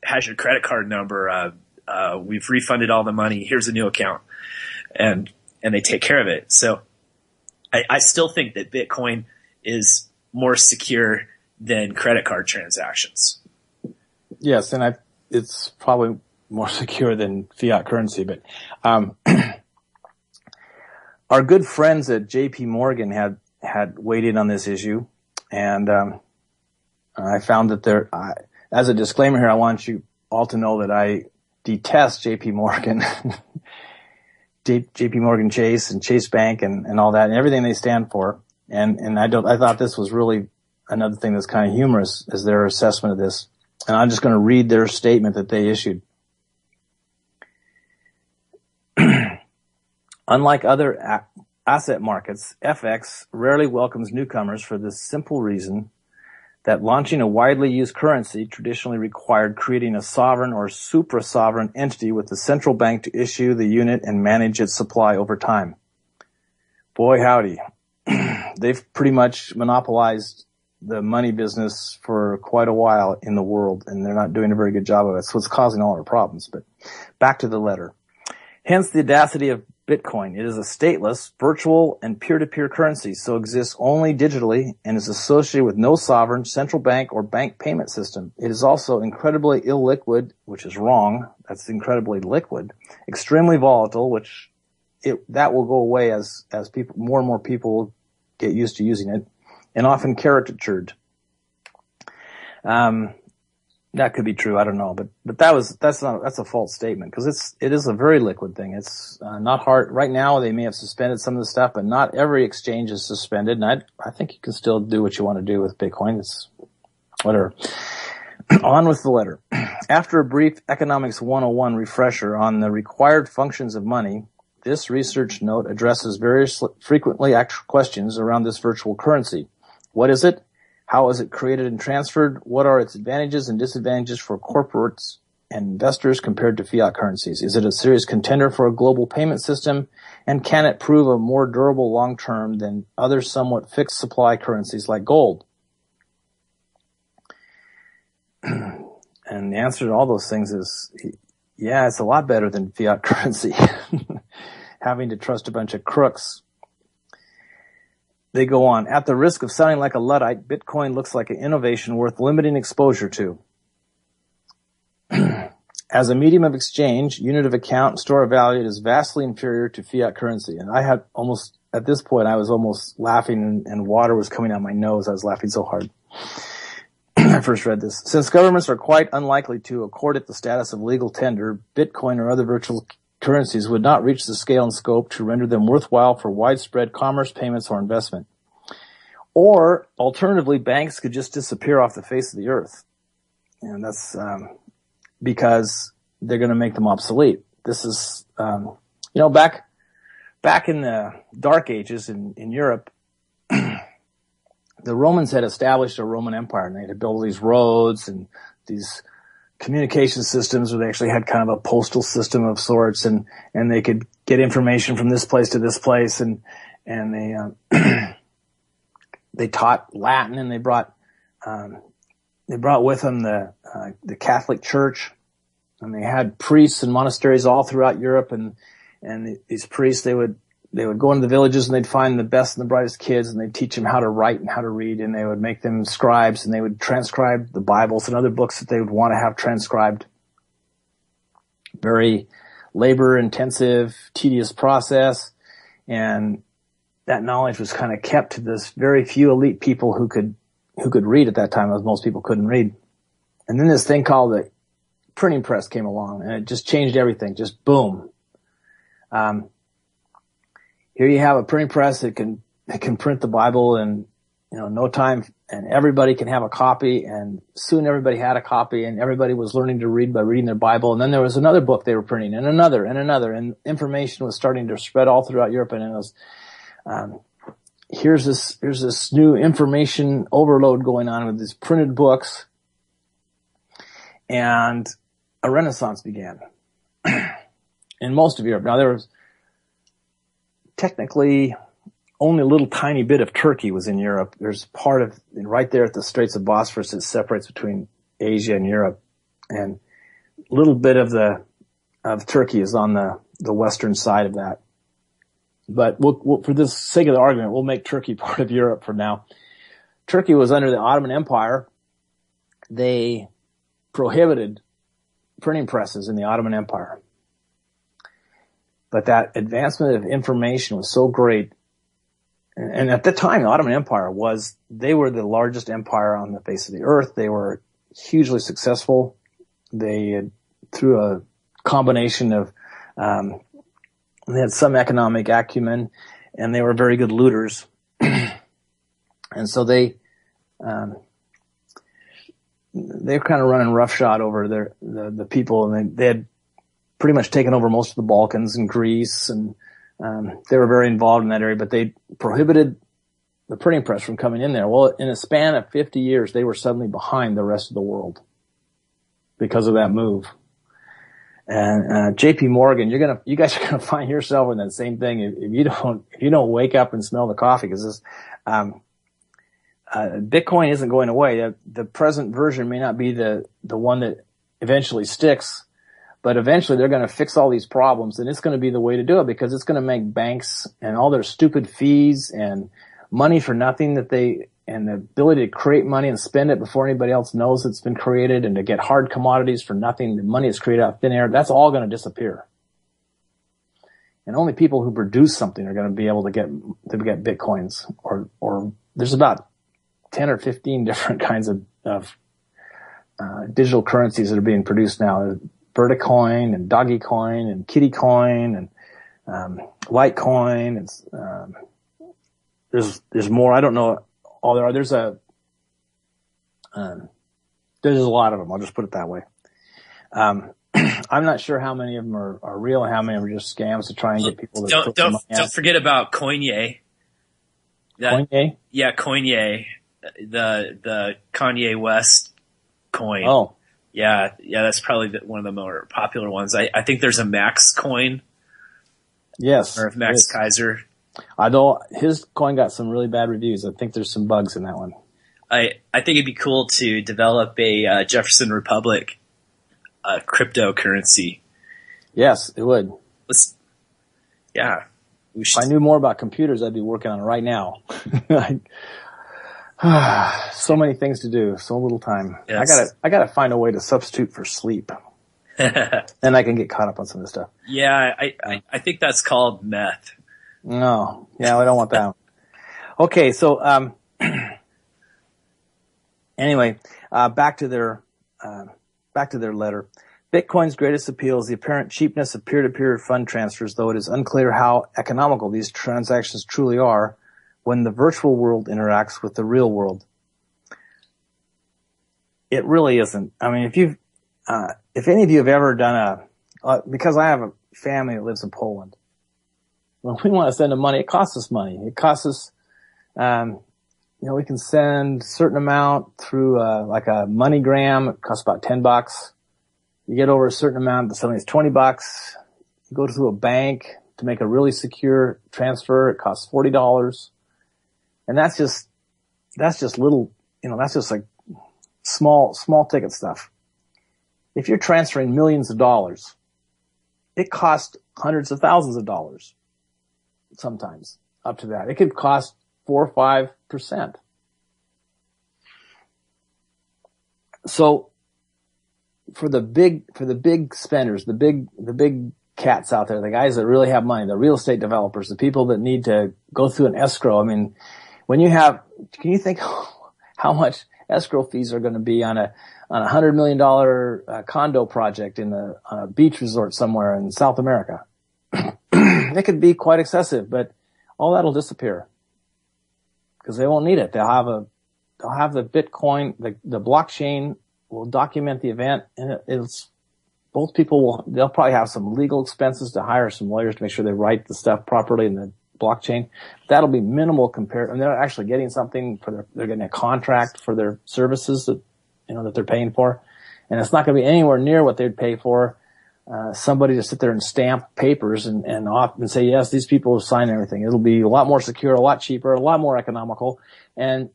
has your credit card number. We've refunded all the money. Here's a new account. And they take care of it. So I still think that Bitcoin is more secure than credit card transactions. Yes, and it's probably more secure than fiat currency, but our good friends at J.P. Morgan had weighed in on this issue, and I found that as a disclaimer here, I want you all to know that I detest J.P. Morgan, J.P. Morgan Chase and Chase Bank and all that and everything they stand for. And I thought this was really another thing that's kind of humorous is their assessment of this. And I'm just going to read their statement that they issued. Unlike other asset markets, FX rarely welcomes newcomers for the simple reason that launching a widely used currency traditionally required creating a sovereign or supra-sovereign entity with the central bank to issue the unit and manage its supply over time. Boy, howdy. They've pretty much monopolized the money business for quite a while in the world, and they're not doing a very good job of it. So it's causing all our problems. But back to the letter. Hence the audacity of Bitcoin. It is a stateless, virtual, and peer-to-peer currency, so exists only digitally and is associated with no sovereign, central bank, or bank payment system. It is also incredibly illiquid, which is wrong. That's incredibly liquid. Extremely volatile, which that will go away as more and more people get used to using it, and often caricatured. That could be true. I don't know, but that's a false statement because it is a very liquid thing. It's not hard right now. They may have suspended some of the stuff, but not every exchange is suspended. And I think you can still do what you want to do with Bitcoin. It's whatever. On with the letter. After a brief Economics 101 refresher on the required functions of money, this research note addresses various frequently asked questions around this virtual currency. What is it? How is it created and transferred? What are its advantages and disadvantages for corporates and investors compared to fiat currencies? Is it a serious contender for a global payment system? And can it prove a more durable long-term than other somewhat fixed supply currencies like gold? And the answer to all those things is, yeah, it's a lot better than fiat currency. Having to trust a bunch of crooks. They go on. At the risk of sounding like a Luddite, Bitcoin looks like an innovation worth limiting exposure to. As a medium of exchange, unit of account, and store of value, it is vastly inferior to fiat currency. And at this point, I was almost laughing and water was coming out my nose. I was laughing so hard. I first read this. Since governments are quite unlikely to accord it the status of legal tender, Bitcoin or other virtual currencies would not reach the scale and scope to render them worthwhile for widespread commerce, payments, or investment. Or, alternatively, banks could just disappear off the face of the earth. And that's because they're going to make them obsolete. This is, back in the Dark Ages in Europe, the Romans had established a Roman Empire, and they had built these roads and these communication systems where they actually had kind of a postal system of sorts, and they could get information from this place to this place, and they they taught Latin, and they brought with them the Catholic Church, and they had priests and monasteries all throughout Europe, and these priests they would go into the villages and they'd find the best and the brightest kids and they'd teach them how to write and how to read, and they would make them scribes and they would transcribe the Bibles and other books that they would want to have transcribed. Very labor-intensive, tedious process, and that knowledge was kind of kept to this very few elite people who could read at that time, as most people couldn't read. And then this thing called the printing press came along, and it just changed everything. Just boom. Here you have a printing press that can print the Bible in no time, and everybody can have a copy, and soon everybody had a copy, and everybody was learning to read by reading their Bible. And then there was another book they were printing, and another, and information was starting to spread all throughout Europe, and it was here's this new information overload going on with these printed books, and a renaissance began in most of Europe. Now there was technically only a little tiny bit of Turkey was in Europe. There's part of right there at the Straits of Bosphorus that separates between Asia and Europe, and a little bit of Turkey is on the western side of that. But we'll for the sake of the argument, we'll make Turkey part of Europe for now. Turkey was under the Ottoman Empire. They prohibited printing presses in the Ottoman Empire. But that advancement of information was so great. And at the time, the Ottoman Empire they were the largest empire on the face of the earth. They were hugely successful. They through a combination of, they had some economic acumen, and they were very good looters. And so they were kind of running roughshod over the people, and they had pretty much taken over most of the Balkans and Greece, and they were very involved in that area, but they prohibited the printing press from coming in there. Well, in a span of 50 years, they were suddenly behind the rest of the world because of that move. And J.P. Morgan, you guys are gonna find yourself in that same thing if you don't wake up and smell the coffee, because this Bitcoin isn't going away. The present version may not be the one that eventually sticks, but eventually they're going to fix all these problems, and it's going to be the way to do it, because it's going to make banks and all their stupid fees and money for nothing and the ability to create money and spend it before anybody else knows it's been created, and to get hard commodities for nothing. The money is created out of thin air. That's all going to disappear. And only people who produce something are going to be able to get Bitcoins, or there's about 10 or 15 different kinds of digital currencies that are being produced now. There's Verticoin and Dogecoin and Kittycoin and Litecoin. It's there's more. I don't know all there are. There's a lot of them. I'll just put it that way. I'm not sure how many of them are real and how many of them are just scams to try and get people to don't forget about Coinye. Coinye? Yeah, Coinye. The Kanye West coin. Oh. Yeah, that's probably one of the more popular ones. I think there's a Max coin. Yes. Or Max Kaiser. Although his coin got some really bad reviews. I think there's some bugs in that one. I think it'd be cool to develop a Jefferson Republic cryptocurrency. Yes, it would. We should. If I knew more about computers, I'd be working on it right now. So many things to do, so little time. Yes. I gotta find a way to substitute for sleep. Then I can get caught up on some of this stuff. Yeah, I think that's called meth. No. Yeah, I don't want that one. Okay, so, anyway, back to their letter. Bitcoin's greatest appeal is the apparent cheapness of peer-to-peer fund transfers, though it is unclear how economical these transactions truly are when the virtual world interacts with the real world. It really isn't. I mean, if any of you have ever done because I have a family that lives in Poland, when we want to send them money, it costs us money. It costs us, we can send a certain amount through, like a MoneyGram. It costs about $10. You get over a certain amount, suddenly it's $20. You go through a bank to make a really secure transfer. It costs $40. And that's just little, that's just like small ticket stuff. If you're transferring millions of dollars, it costs hundreds of thousands of dollars. Sometimes up to that. It could cost 4 or 5%. So for the big spenders, the big cats out there, the guys that really have money, the real estate developers, the people that need to go through an escrow. I mean, can you think how much escrow fees are going to be on a $100 million condo project on a beach resort somewhere in South America? It could be quite excessive, but all that'll disappear because they won't need it. They'll have the Bitcoin, the blockchain will document the event, and both people they'll probably have some legal expenses to hire some lawyers to make sure they write the stuff properly in the blockchain. That'll be minimal compared, and they're actually getting something they're getting a contract for their services that they're paying for. And it's not going to be anywhere near what they'd pay for somebody to sit there and stamp papers and say, yes, these people have signed everything. It'll be a lot more secure, a lot cheaper, a lot more economical. And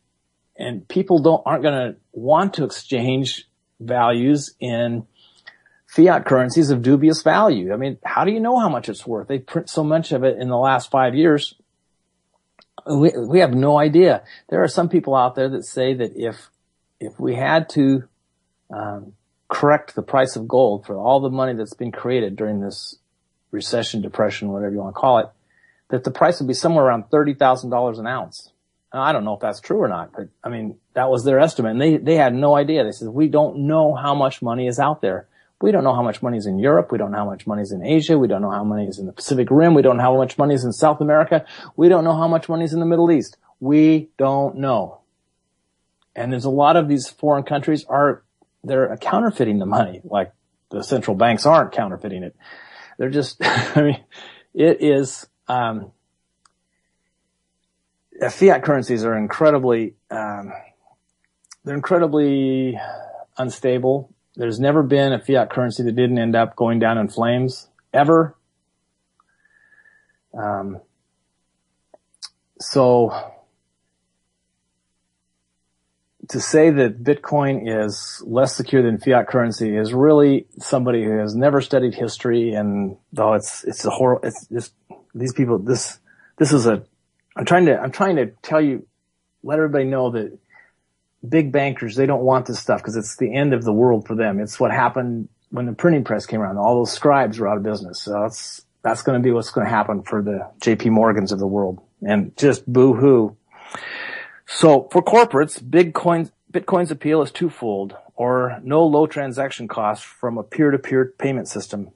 people aren't going to want to exchange values in fiat currencies of dubious value. I mean, how do you know how much it's worth? They print so much of it in the last 5 years. We have no idea. There are some people out there that say that if we had to, correct the price of gold for all the money that's been created during this recession, depression, whatever you want to call it, that the price would be somewhere around $30,000 an ounce. Now, I don't know if that's true or not, but I mean, that was their estimate. And they had no idea. They said, we don't know how much money is out there. We don't know how much money is in Europe. We don't know how much money is in Asia. We don't know how money is in the Pacific Rim. We don't know how much money is in South America. We don't know how much money is in the Middle East. We don't know. And there's a lot of these foreign countries they're counterfeiting the money, like the central banks aren't counterfeiting it. They're just, I mean, it is, fiat currencies are incredibly, they're incredibly unstable. There's never been a fiat currency that didn't end up going down in flames, ever. So to say that Bitcoin is less secure than fiat currency is really somebody who has never studied history, and though it's just these people, I'm trying to tell you, let everybody know that big bankers, they don't want this stuff because it's the end of the world for them. It's what happened when the printing press came around. All those scribes were out of business. So that's going to be what's going to happen for the JP Morgans of the world. And just boo-hoo. So for corporates, Bitcoin's appeal is twofold, or no low transaction costs from a peer-to-peer payment system,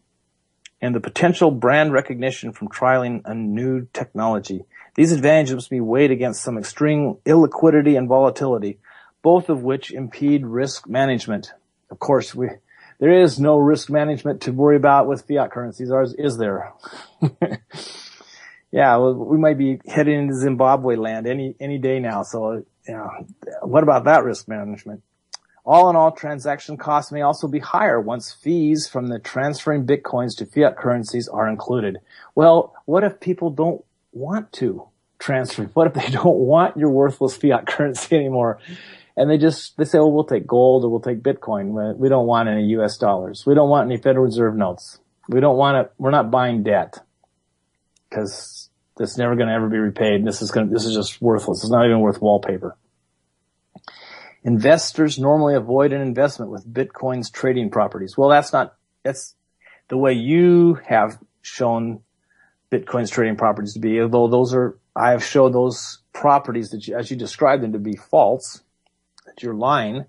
and the potential brand recognition from trialing a new technology. These advantages must be weighed against some extreme illiquidity and volatility, both of which impede risk management. Of course, there is no risk management to worry about with fiat currencies, or is there? Yeah, well, we might be heading into Zimbabwe land any day now. So, what about that risk management? All in all, transaction costs may also be higher once fees from the transferring Bitcoins to fiat currencies are included. Well, what if people don't want to transfer? What if they don't want your worthless fiat currency anymore? And they say, well, we'll take gold or we'll take Bitcoin. We don't want any US dollars. We don't want any Federal Reserve notes. We're not buying debt because that's never going to ever be repaid. This is just worthless. It's not even worth wallpaper. Investors normally avoid an investment with Bitcoin's trading properties. Well, that's the way you have shown Bitcoin's trading properties to be, although I have showed those properties as you described them to be false, that you're lying.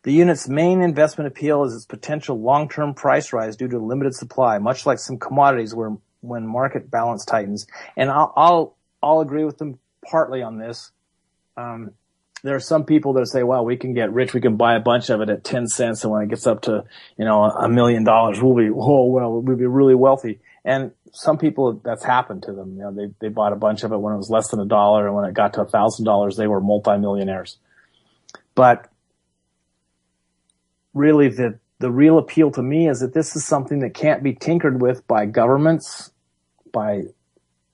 The unit's main investment appeal is its potential long-term price rise due to limited supply, much like some commodities when market balance tightens. And I'll agree with them partly on this. There are some people that say, well, we can get rich. We can buy a bunch of it at 10 cents. And when it gets up to, $1 million, we'll be really wealthy. And some people, that's happened to them. They bought a bunch of it when it was less than $1. And when it got to $1,000, they were multimillionaires. But really the real appeal to me is that this is something that can't be tinkered with by governments, by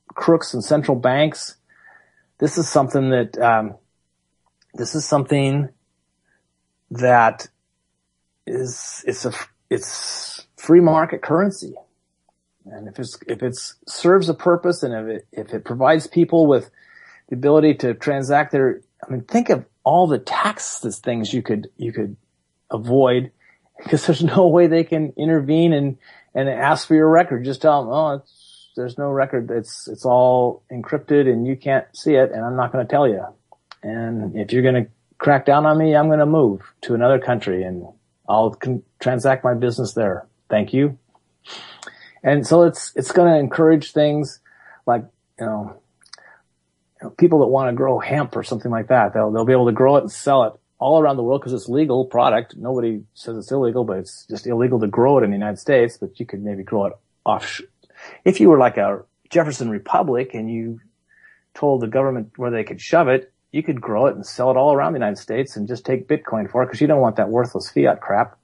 crooks and central banks. This is something that it's free market currency. And if it serves a purpose and if it provides people with the ability to transact think of all the taxes things you could avoid, because there's no way they can intervene and ask for your record. Just tell them, there's no record. It's all encrypted and you can't see it, and I'm not going to tell you. And if you're going to crack down on me, I'm going to move to another country and I'll transact my business there. Thank you. And so it's going to encourage things like, people that want to grow hemp or something like that. They'll be able to grow it and sell it all around the world because it's legal product. Nobody says it's illegal, but it's just illegal to grow it in the United States. But you could maybe grow it off. If you were like a Jefferson Republic and you told the government where they could shove it, you could grow it and sell it all around the United States and just take Bitcoin for it because you don't want that worthless fiat crap.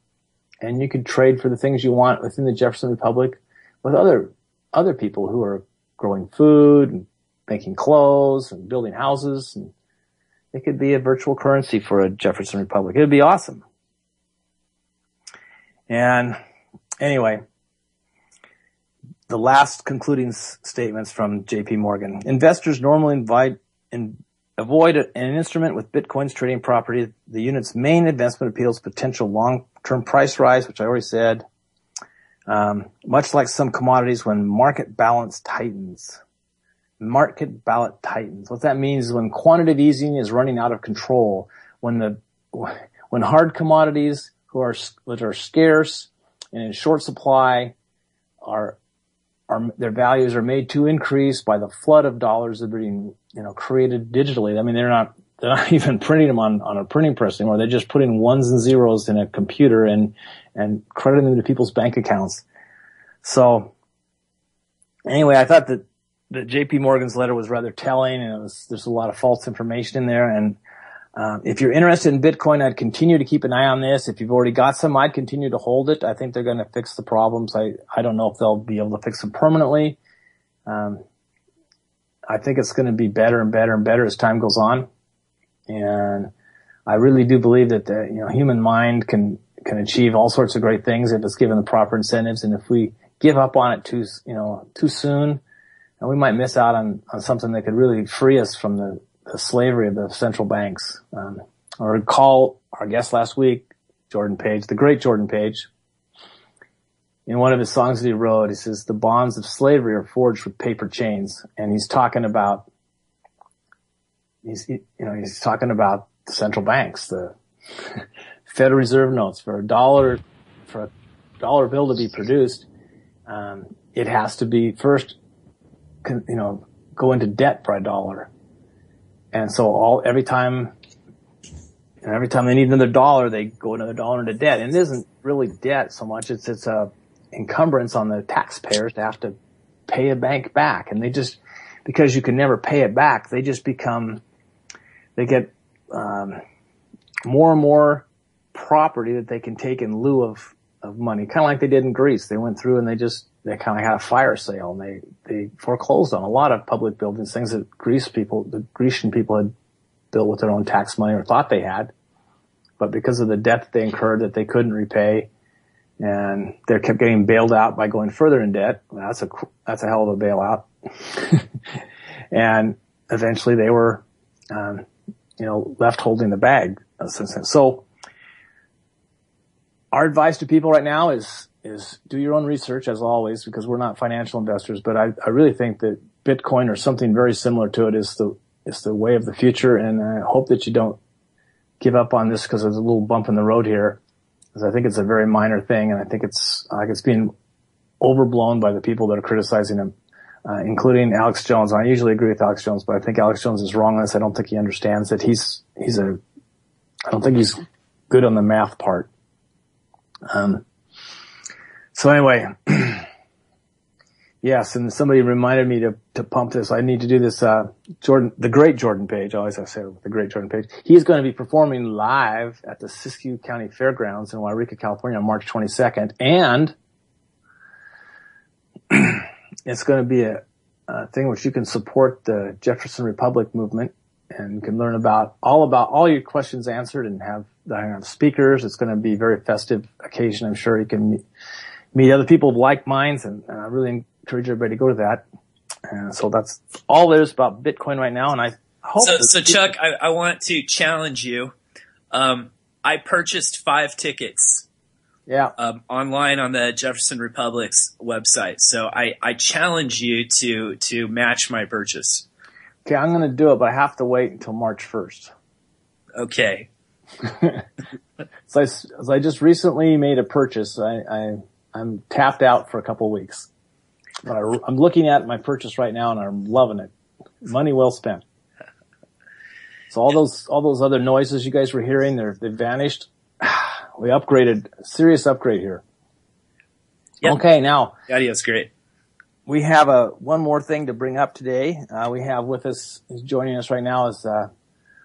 And you could trade for the things you want within the Jefferson Republic with other people who are growing food and making clothes and building houses, and it could be a virtual currency for a Jefferson Republic. It would be awesome. And anyway, the last concluding statements from JP Morgan. Investors normally avoid an instrument with Bitcoin's trading property. The unit's main investment appeals potential long-term price rise, which I already said. Much like some commodities, when market balance tightens. Market balance tightens. What that means is when quantitative easing is running out of control, when hard commodities which are scarce and in short supply their values are made to increase by the flood of dollars that are being, created digitally. I mean, they're not even printing them on a printing press anymore. They're just putting ones and zeros in a computer and crediting them to people's bank accounts. So anyway, I thought that JP Morgan's letter was rather telling, and there's a lot of false information in there. And if you're interested in Bitcoin, I'd continue to keep an eye on this. If you've already got some, I'd continue to hold it. I think they're going to fix the problems. I don't know if they'll be able to fix them permanently. I think it's going to be better and better and better as time goes on. And I really do believe that the human mind can achieve all sorts of great things if it's given the proper incentives. And if we give up on it too soon, and we might miss out on something that could really free us from the slavery of the central banks. I recall our guest last week, Jordan Page, the great Jordan Page. In one of his songs that he wrote, he says, "The bonds of slavery are forged with paper chains." And he's talking about, he's talking about the central banks, the Federal Reserve notes. For a dollar bill to be produced, it has to be first, go into debt for a dollar. And so every time they need another dollar, they go another dollar into debt. And it isn't really debt so much. It's a encumbrance on the taxpayers to have to pay a bank back. And because you can never pay it back, they get, more and more property that they can take in lieu of money. Kind of like they did in Greece. They went through and they kind of had a fire sale, and they foreclosed on a lot of public buildings, things that the Grecian people had built with their own tax money or thought they had. But because of the debt that they incurred that they couldn't repay, and they kept getting bailed out by going further in debt. That's a hell of a bailout. And eventually they were, left holding the bag. So our advice to people right now is do your own research, as always, because we're not financial investors. But I really think that Bitcoin or something very similar to it is the way of the future. And I hope that you don't give up on this because there's a little bump in the road here. Because I think it's a very minor thing, and I think it's being overblown by the people that are criticizing him, including Alex Jones. I usually agree with Alex Jones, but I think Alex Jones is wrong on this. I don't think he understands that I don't think he's good on the math part. So anyway, yes, and somebody reminded me to pump this. I need to do this, the great Jordan Page. I always have to say the great Jordan Page. He's going to be performing live at the Siskiyou County Fairgrounds in Wairika, California on March 22nd. And it's going to be a thing which you can support the Jefferson Republic movement and can learn about all your questions answered and have speakers. It's going to be a very festive occasion. I'm sure you can meet other people of like minds, and I really encourage everybody to go to that. And so that's all there is about Bitcoin right now. And I hope. So Chuck, I want to challenge you. I purchased 5 tickets. Yeah. Online on the Jefferson Republic's website. So I challenge you to match my purchase. Okay, I'm going to do it, but I have to wait until March 1st. Okay. So I just recently made a purchase. I'm tapped out for a couple of weeks. But I'm looking at my purchase right now and I'm loving it. Money well spent. So all those other noises you guys were hearing, they've vanished. We upgraded, serious upgrade here. Yep. Okay, now. Audio's great. We have one more thing to bring up today. We have with us, joining us right now is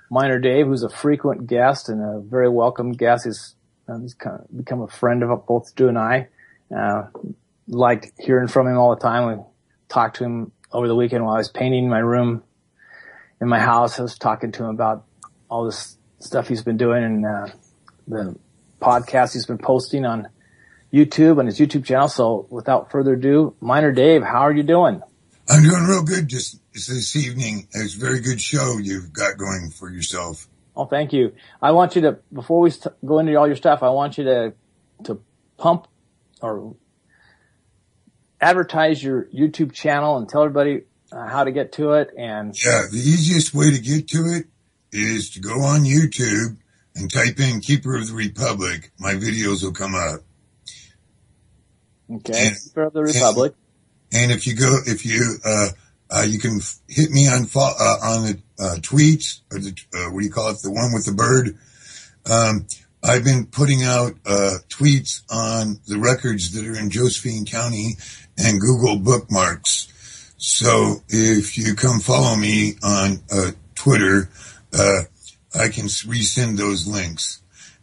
Miner Dave, who's a frequent guest and a very welcome guest. He's kind of become a friend of both Stu and I. Liked hearing from him all the time. We talked to him over the weekend while I was painting my room in my house. I was talking to him about all this stuff he's been doing and the podcast he's been posting on YouTube and his YouTube channel. So without further ado, Miner Dave, how are you doing? I'm doing real good just this evening. It's a very good show you've got going for yourself. Oh, thank you. I want you to, before we go into all your stuff, I want you to pump or advertise your YouTube channel and tell everybody how to get to it? And yeah, the easiest way to get to it is to go on YouTube and type in Keeper of the Republic. My videos will come up. Okay, Keeper of the Republic. And if you you can hit me on the tweets, or what do you call it? The one with the bird. I've been putting out tweets on the records that are in Josephine County and Google bookmarks. So if you come follow me on Twitter, I can resend those links.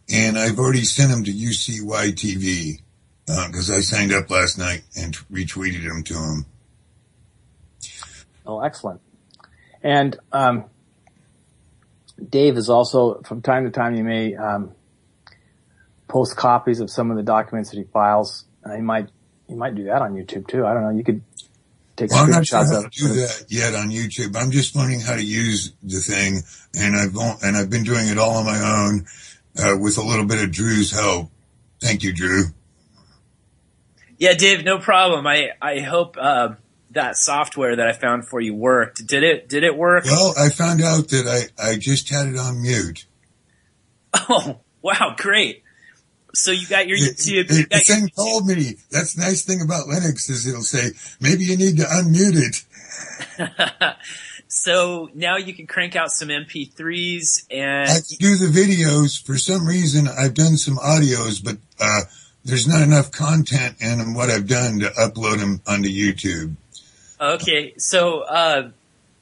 And I've already sent them to UCY TV because I signed up last night and retweeted them to them. Oh, excellent. And Dave is also, from time to time, you may post copies of some of the documents that he files. You might do that on YouTube too. I don't know. You could take screenshots I'm not sure how of to do that yet on YouTube. I'm just learning how to use the thing, and I've been doing it all on my own with a little bit of Drew's help. Thank you, Drew. Yeah, Dave, no problem. I hope that software that I found for you worked. Did it work? Well, I found out that I just had it on mute. Oh, wow, great. So you got your YouTube. The thing told me, that's the nice thing about Linux is it'll say, maybe you need to unmute it. So now you can crank out some MP3s and... I can do the videos. For some reason, I've done some audios, but there's not enough content in what I've done to upload them onto YouTube. Okay, so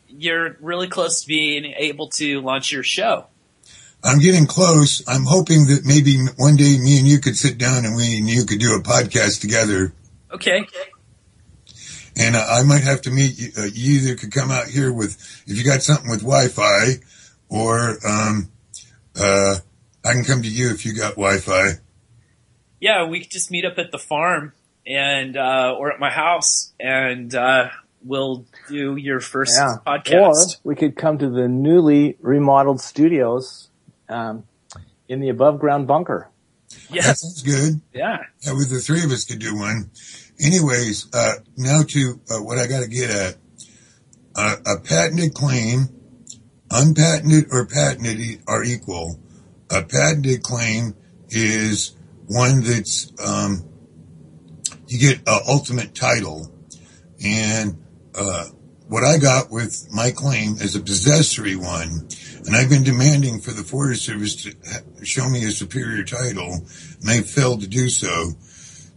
you're really close to being able to launch your show. I'm getting close. I'm hoping that maybe one day me and you could sit down and you could do a podcast together. Okay. And I might have to meet you. You either could come out here if you got something with Wi-Fi, or I can come to you if you got Wi-Fi. Yeah, we could just meet up at the farm and or at my house, and we'll do your first podcast. Or we could come to the newly remodeled studios in the above ground bunker. Yeah, that sounds good. Yeah, with the three of us could do one. Anyways, now to what I got to get at. A patented claim, unpatented or patented are equal. A patented claim is one that's you get an ultimate title, and what I got with my claim is a possessory one, and I've been demanding for the Forest Service to show me a superior title, and they failed to do so.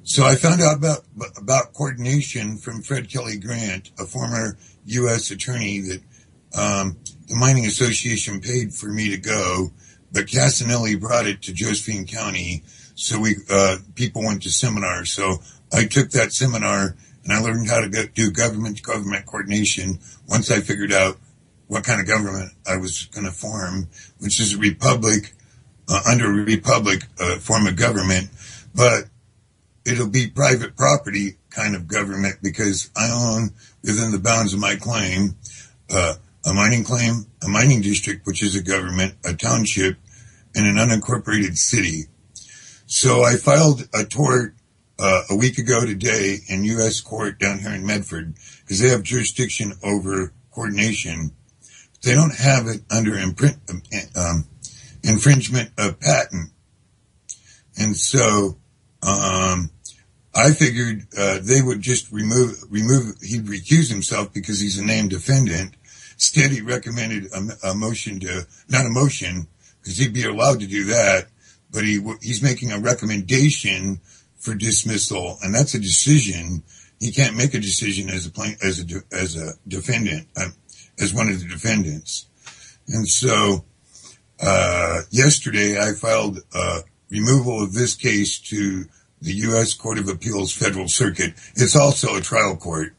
So I found out about coordination from Fred Kelly Grant, a former U.S. attorney that the Mining Association paid for me to go, but Casanelli brought it to Josephine County, so people went to seminars. So I took that seminar, and I learned how to do government-to-government coordination once I figured out what kind of government I was going to form, which is a republic, under a republic form of government, but it'll be private property kind of government because I own, within the bounds of my claim, a mining district, which is a government, a township, and an unincorporated city. So I filed a tort a week ago today in U.S. court down here in Medford because they have jurisdiction over coordination. They don't have it under infringement of patent. And so I figured they would just remove. He'd recuse himself because he's a named defendant. Instead, he recommended a motion not a motion because he'd be allowed to do that, but he's making a recommendation for dismissal, and that's a decision. He can't make a decision as a defendant, as one of the defendants. And so yesterday, I filed removal of this case to the U.S. Court of Appeals Federal Circuit. It's also a trial court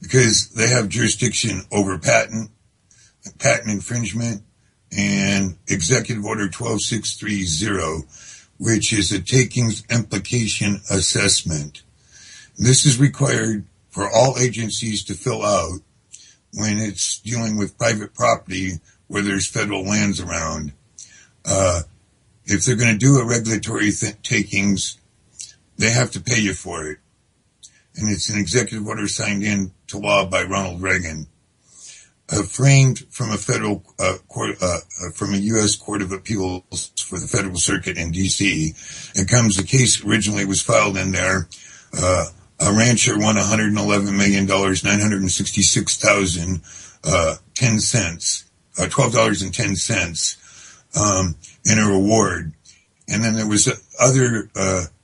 because they have jurisdiction over patent infringement, and Executive Order 12630, which is a takings implication assessment. This is required for all agencies to fill out when it's dealing with private property where there's federal lands around. If they're going to do a regulatory takings, they have to pay you for it. and it's an executive order signed into law by Ronald Reagan. Framed from a federal court, from a U.S. Court of Appeals for the Federal Circuit in D.C. It comes, the case originally was filed in there. A rancher won $111,966,010 $12.10 in a reward. And then there was other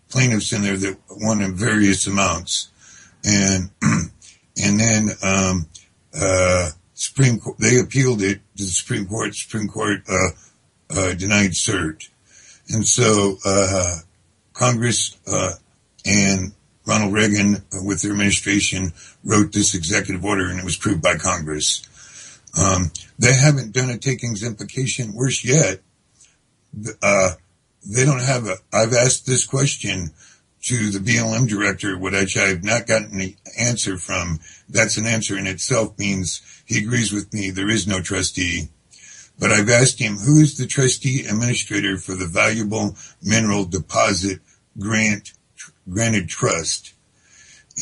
plaintiffs in there that won in various amounts. And then Supreme Court, they appealed it to the Supreme Court. Supreme Court denied cert. And so Congress and Ronald Reagan, with their administration, wrote this executive order, and it was approved by Congress. They haven't done a takings implication. Worse yet, they don't have I've asked this question to the BLM director, which I've not gotten the answer from. That's an answer in itself, means he agrees with me. There is no trustee. But I've asked him, who is the trustee administrator for the valuable mineral deposit granted trust?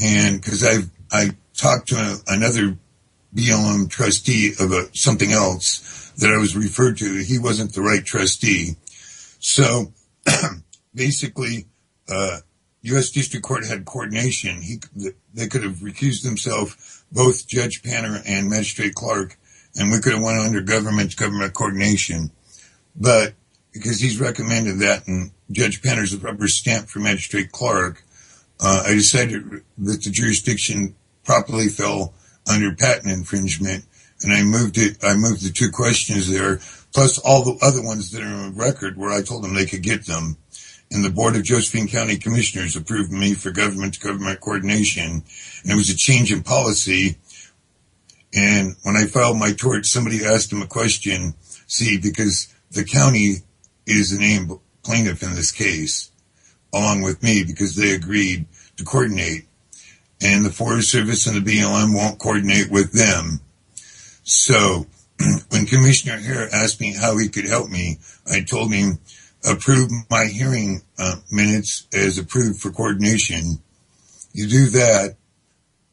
And because I talked to another BLM trustee of something else that I was referred to, he wasn't the right trustee. So basically, U.S. District Court had coordination. They could have recused themselves, both Judge Panner and Magistrate Clark, and we could have went under government coordination. But because he's recommended that, and Judge Panner's a rubber stamp for Magistrate Clark, I decided that the jurisdiction properly fell under patent infringement, and I moved the two questions there, plus all the other ones that are on record where I told them they could get them. And the Board of Josephine County Commissioners approved me for government-to-government coordination, and it was a change in policy. And when I filed my tort, somebody asked him a question, because the county is the named plaintiff in this case, along with me, because they agreed to coordinate. And the Forest Service and the BLM won't coordinate with them. So when Commissioner Hare asked me how he could help me, I told him, approve my hearing minutes as approved for coordination. You do that.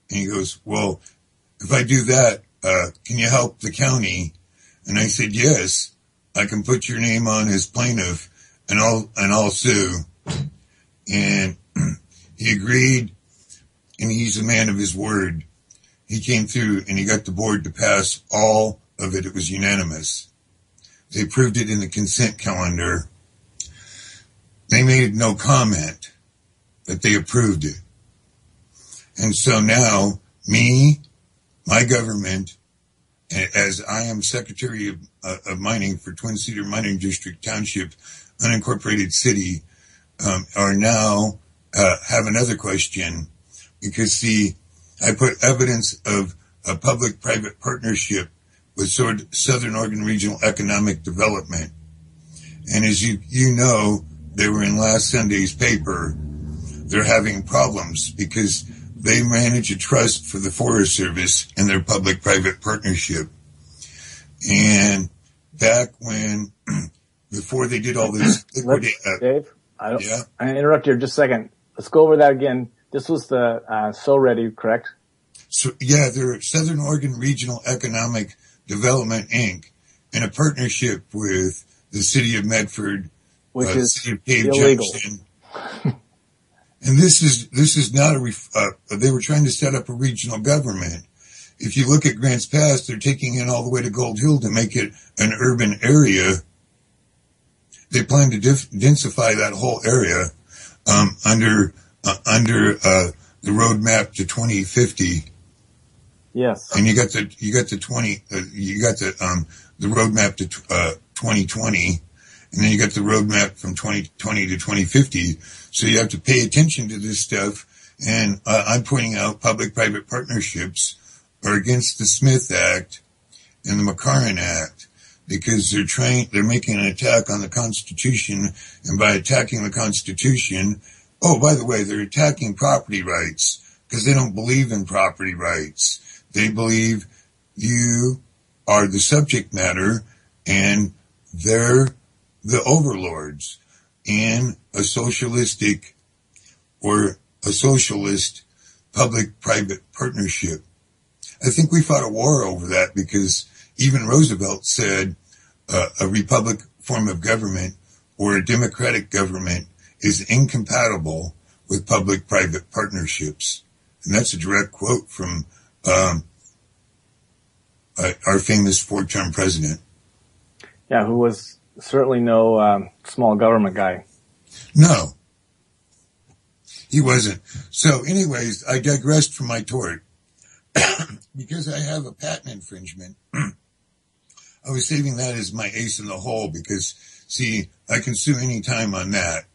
And he goes, well, if I do that, can you help the county? And I said, yes, I can put your name on as plaintiff and I'll sue. And he agreed, and he's a man of his word. He came through and he got the board to pass all of it. It was unanimous. They approved it in the consent calendar. They made no comment that they approved it. And so now, me, my government, as I am Secretary of Mining for Twin Cedar Mining District Township, unincorporated city, are now have another question, because see, I put evidence of a public-private partnership with Southern Oregon Regional Economic Development. And as you know, they were in last Sunday's paper. They're having problems because they manage a trust for the Forest Service in their public-private partnership. And back when, before they did all this, Dave, I'm going to interrupt you just a second. Let's go over that again. This was the So Ready, correct? So yeah, they're Southern Oregon Regional Economic Development, Inc., in a partnership with the city of Medford, which is city of Cave illegal. Junction. And this is not they were trying to set up a regional government. If you look at Grants Pass, they're taking it all the way to Gold Hill to make it an urban area. They plan to densify that whole area under the roadmap to 2050. Yes. And you got the roadmap to 2020, and then you got the roadmap from 2020 to 2050. So you have to pay attention to this stuff. And I'm pointing out public-private partnerships are against the Smith Act and the McCarran Act, because they're making an attack on the Constitution, and by attacking the Constitution, oh, by the way, they're attacking property rights, because they don't believe in property rights. They believe you are the subject matter and they're the overlords in a socialist public-private partnership. I think we fought a war over that because even Roosevelt said a republic form of government or a democratic government is incompatible with public-private partnerships. And that's a direct quote from our famous four-term president. Yeah, who was certainly no small government guy. No, he wasn't. So anyways, I digressed from my tort. Because I have a patent infringement, I was saving that as my ace in the hole because, see, I can sue any time on that.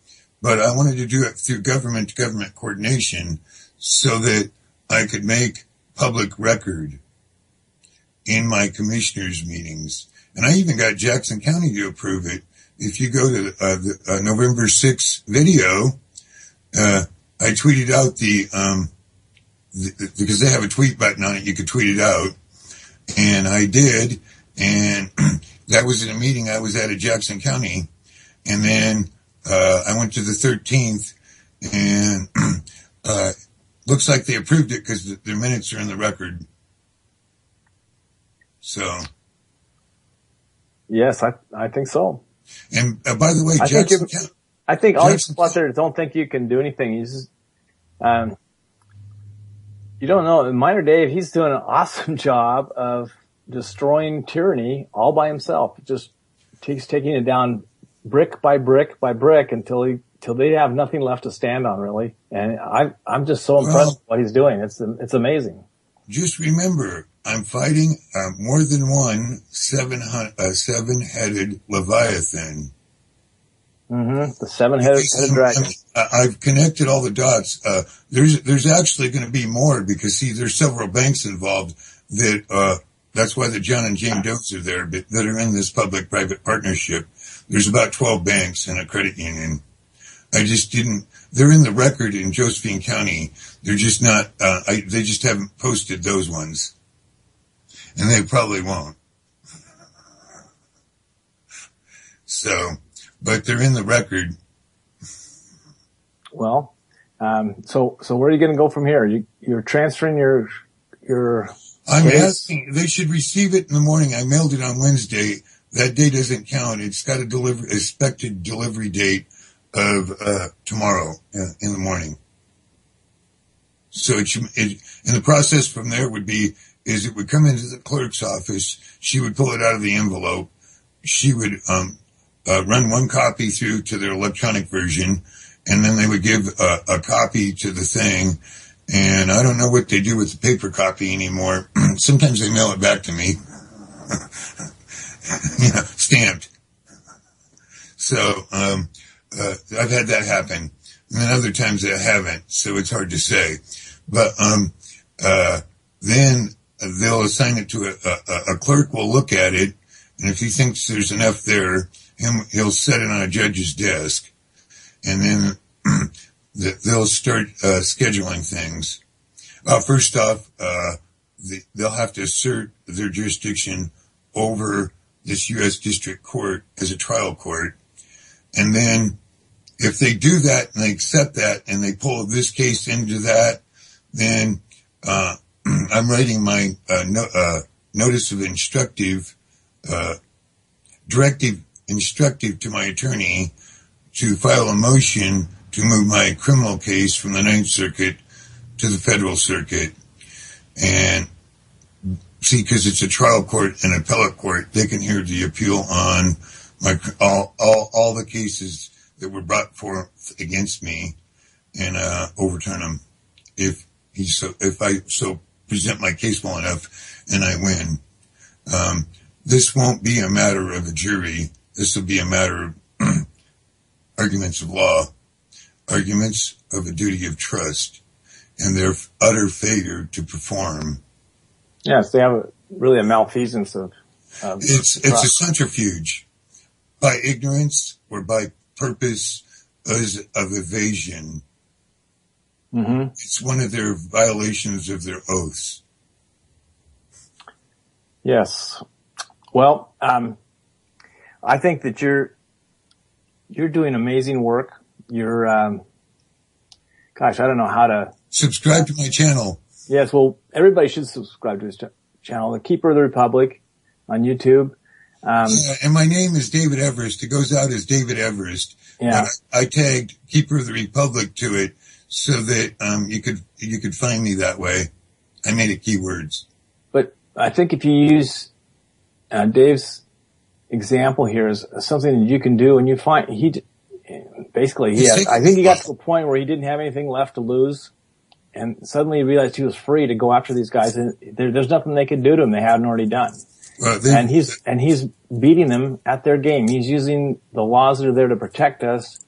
But I wanted to do it through government-to-government coordination so that I could make public record in my commissioners' meetings. And I even got Jackson County to approve it. If you go to the November 6th video, I tweeted out because they have a tweet button on it, you could tweet it out. And I did. And that was in a meeting I was at Jackson County. And then I went to the 13th, and looks like they approved it because their minutes are in the record. So. Yes, I think so. And by the way, I think all you people out there don't think you can do anything. You just, you don't know. Minor Dave, he's doing an awesome job of destroying tyranny all by himself. Just he's taking it down brick by brick by brick until they have nothing left to stand on, really. And I'm just so impressed with what he's doing. It's amazing. Just remember, I'm fighting more than one seven-headed Leviathan. Mm-hmm. The seven-headed dragon. I've connected all the dots. There's actually going to be more because, see, there's several banks involved that's why the John and Jane Does are there, but that are in this public-private partnership. There's about 12 banks and a credit union. They're in the record in Josephine County. They're just not, they just haven't posted those ones. And they probably won't. So, but they're in the record. Well, so where are you going to go from here? You're transferring your I'm asking, they should receive it in the morning. I mailed it on Wednesday. That day doesn't count. It's got a expected delivery date of tomorrow in the morning. So and the process from there would be it would come into the clerk's office. She would pull it out of the envelope. She would run one copy through to their electronic version, and then they would give a copy to the thing. And I don't know what they do with the paper copy anymore. Sometimes they mail it back to me, stamped. So I've had that happen, and then other times I haven't. So it's hard to say. But then they'll assign it to a clerk. Will look at it, and if he thinks there's enough there, he'll set it on a judge's desk, and then they'll start scheduling things. First off, they'll have to assert their jurisdiction over this U.S. District Court as a trial court. And then if they do that and they accept that and they pull this case into that, then I'm writing my notice of directive instructive to my attorney to file a motion to move my criminal case from the Ninth Circuit to the Federal Circuit. And see, because it's a trial court and appellate court, they can hear the appeal on all the cases that were brought forth against me and overturn them if I present my case well enough and I win. This won't be a matter of a jury. This will be a matter of arguments of law, arguments of a duty of trust, and their utter failure to perform. Yes, they have really a malfeasance of it's a centrifuge by ignorance or by purpose of evasion. Mm-hmm. It's one of their violations of their oaths. Yes. Well, I think that you're doing amazing work. You're gosh, I don't know how to subscribe to my channel. Yes, well, everybody should subscribe to his channel, The Keeper of the Republic, on YouTube. And my name is David Everest. It goes out as David Everest. Yeah. But I tagged Keeper of the Republic to it so that you could find me that way. I made it keywords. But I think if you use Dave's example here is something that you can do, and you find I think he got to the point where he didn't have anything left to lose, and suddenly he realized he was free to go after these guys, and there's nothing they could do to him they hadn't already done. And he's beating them at their game. He's using the laws that are there to protect us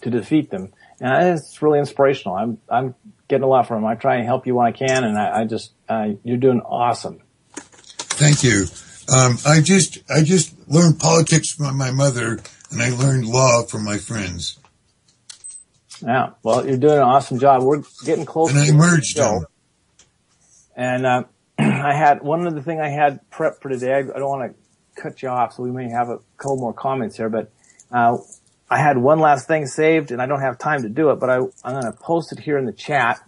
to defeat them. And it's really inspirational. I'm getting a lot from him. I try and help you when I can, and you're doing awesome. Thank you. I just learned politics from my mother, and I learned law from my friends. Yeah. Well, you're doing an awesome job. We're getting close. And I merged them. And, I had one other thing I had prepped for today. I don't want to cut you off, so we may have a couple more comments here, but, I had one last thing saved, and I don't have time to do it, but I'm going to post it here in the chat.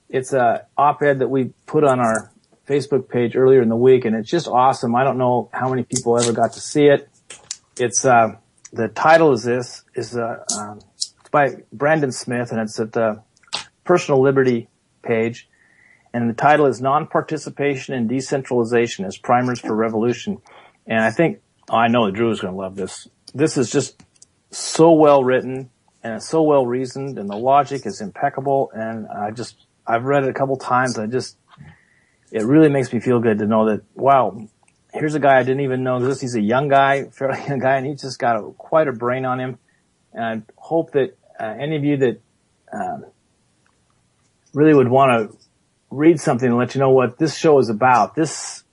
It's a op-ed that we put on our Facebook page earlier in the week, and it's just awesome. I don't know how many people ever got to see it. It's the title is it's by Brandon Smith, and it's at the Personal Liberty page, and the title is Non-Participation and Decentralization as Primers for Revolution. And I know that Drew is going to love this. This is just so well written, and it's so well reasoned, and the logic is impeccable, and I've read it a couple times. It really makes me feel good to know that, wow, here's a guy I didn't even know exists. He's a young guy, fairly young guy, and he's just got quite a brain on him. And I hope that any of you that really would want to read something and let you know what this show is about. This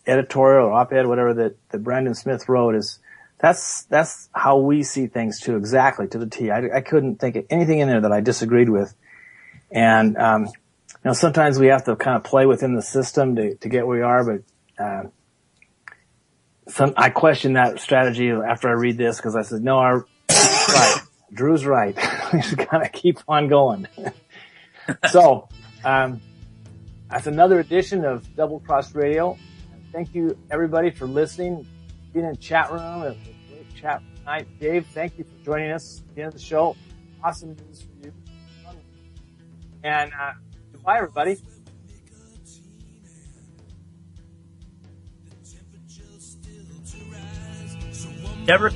editorial or op-ed, whatever that Brandon Smith wrote that's how we see things too, exactly to the T. I couldn't think of anything in there that I disagreed with. And, sometimes we have to kind of play within the system to get where we are, but, I question that strategy after I read this because I said, no, right. Drew's right. We just gotta keep on going. So, that's another edition of Double Cross Radio. Thank you everybody for listening, being in the chat room. It was a great chat tonight. Dave, thank you for joining us at the end of the show. Awesome news for you. And, goodbye everybody. Never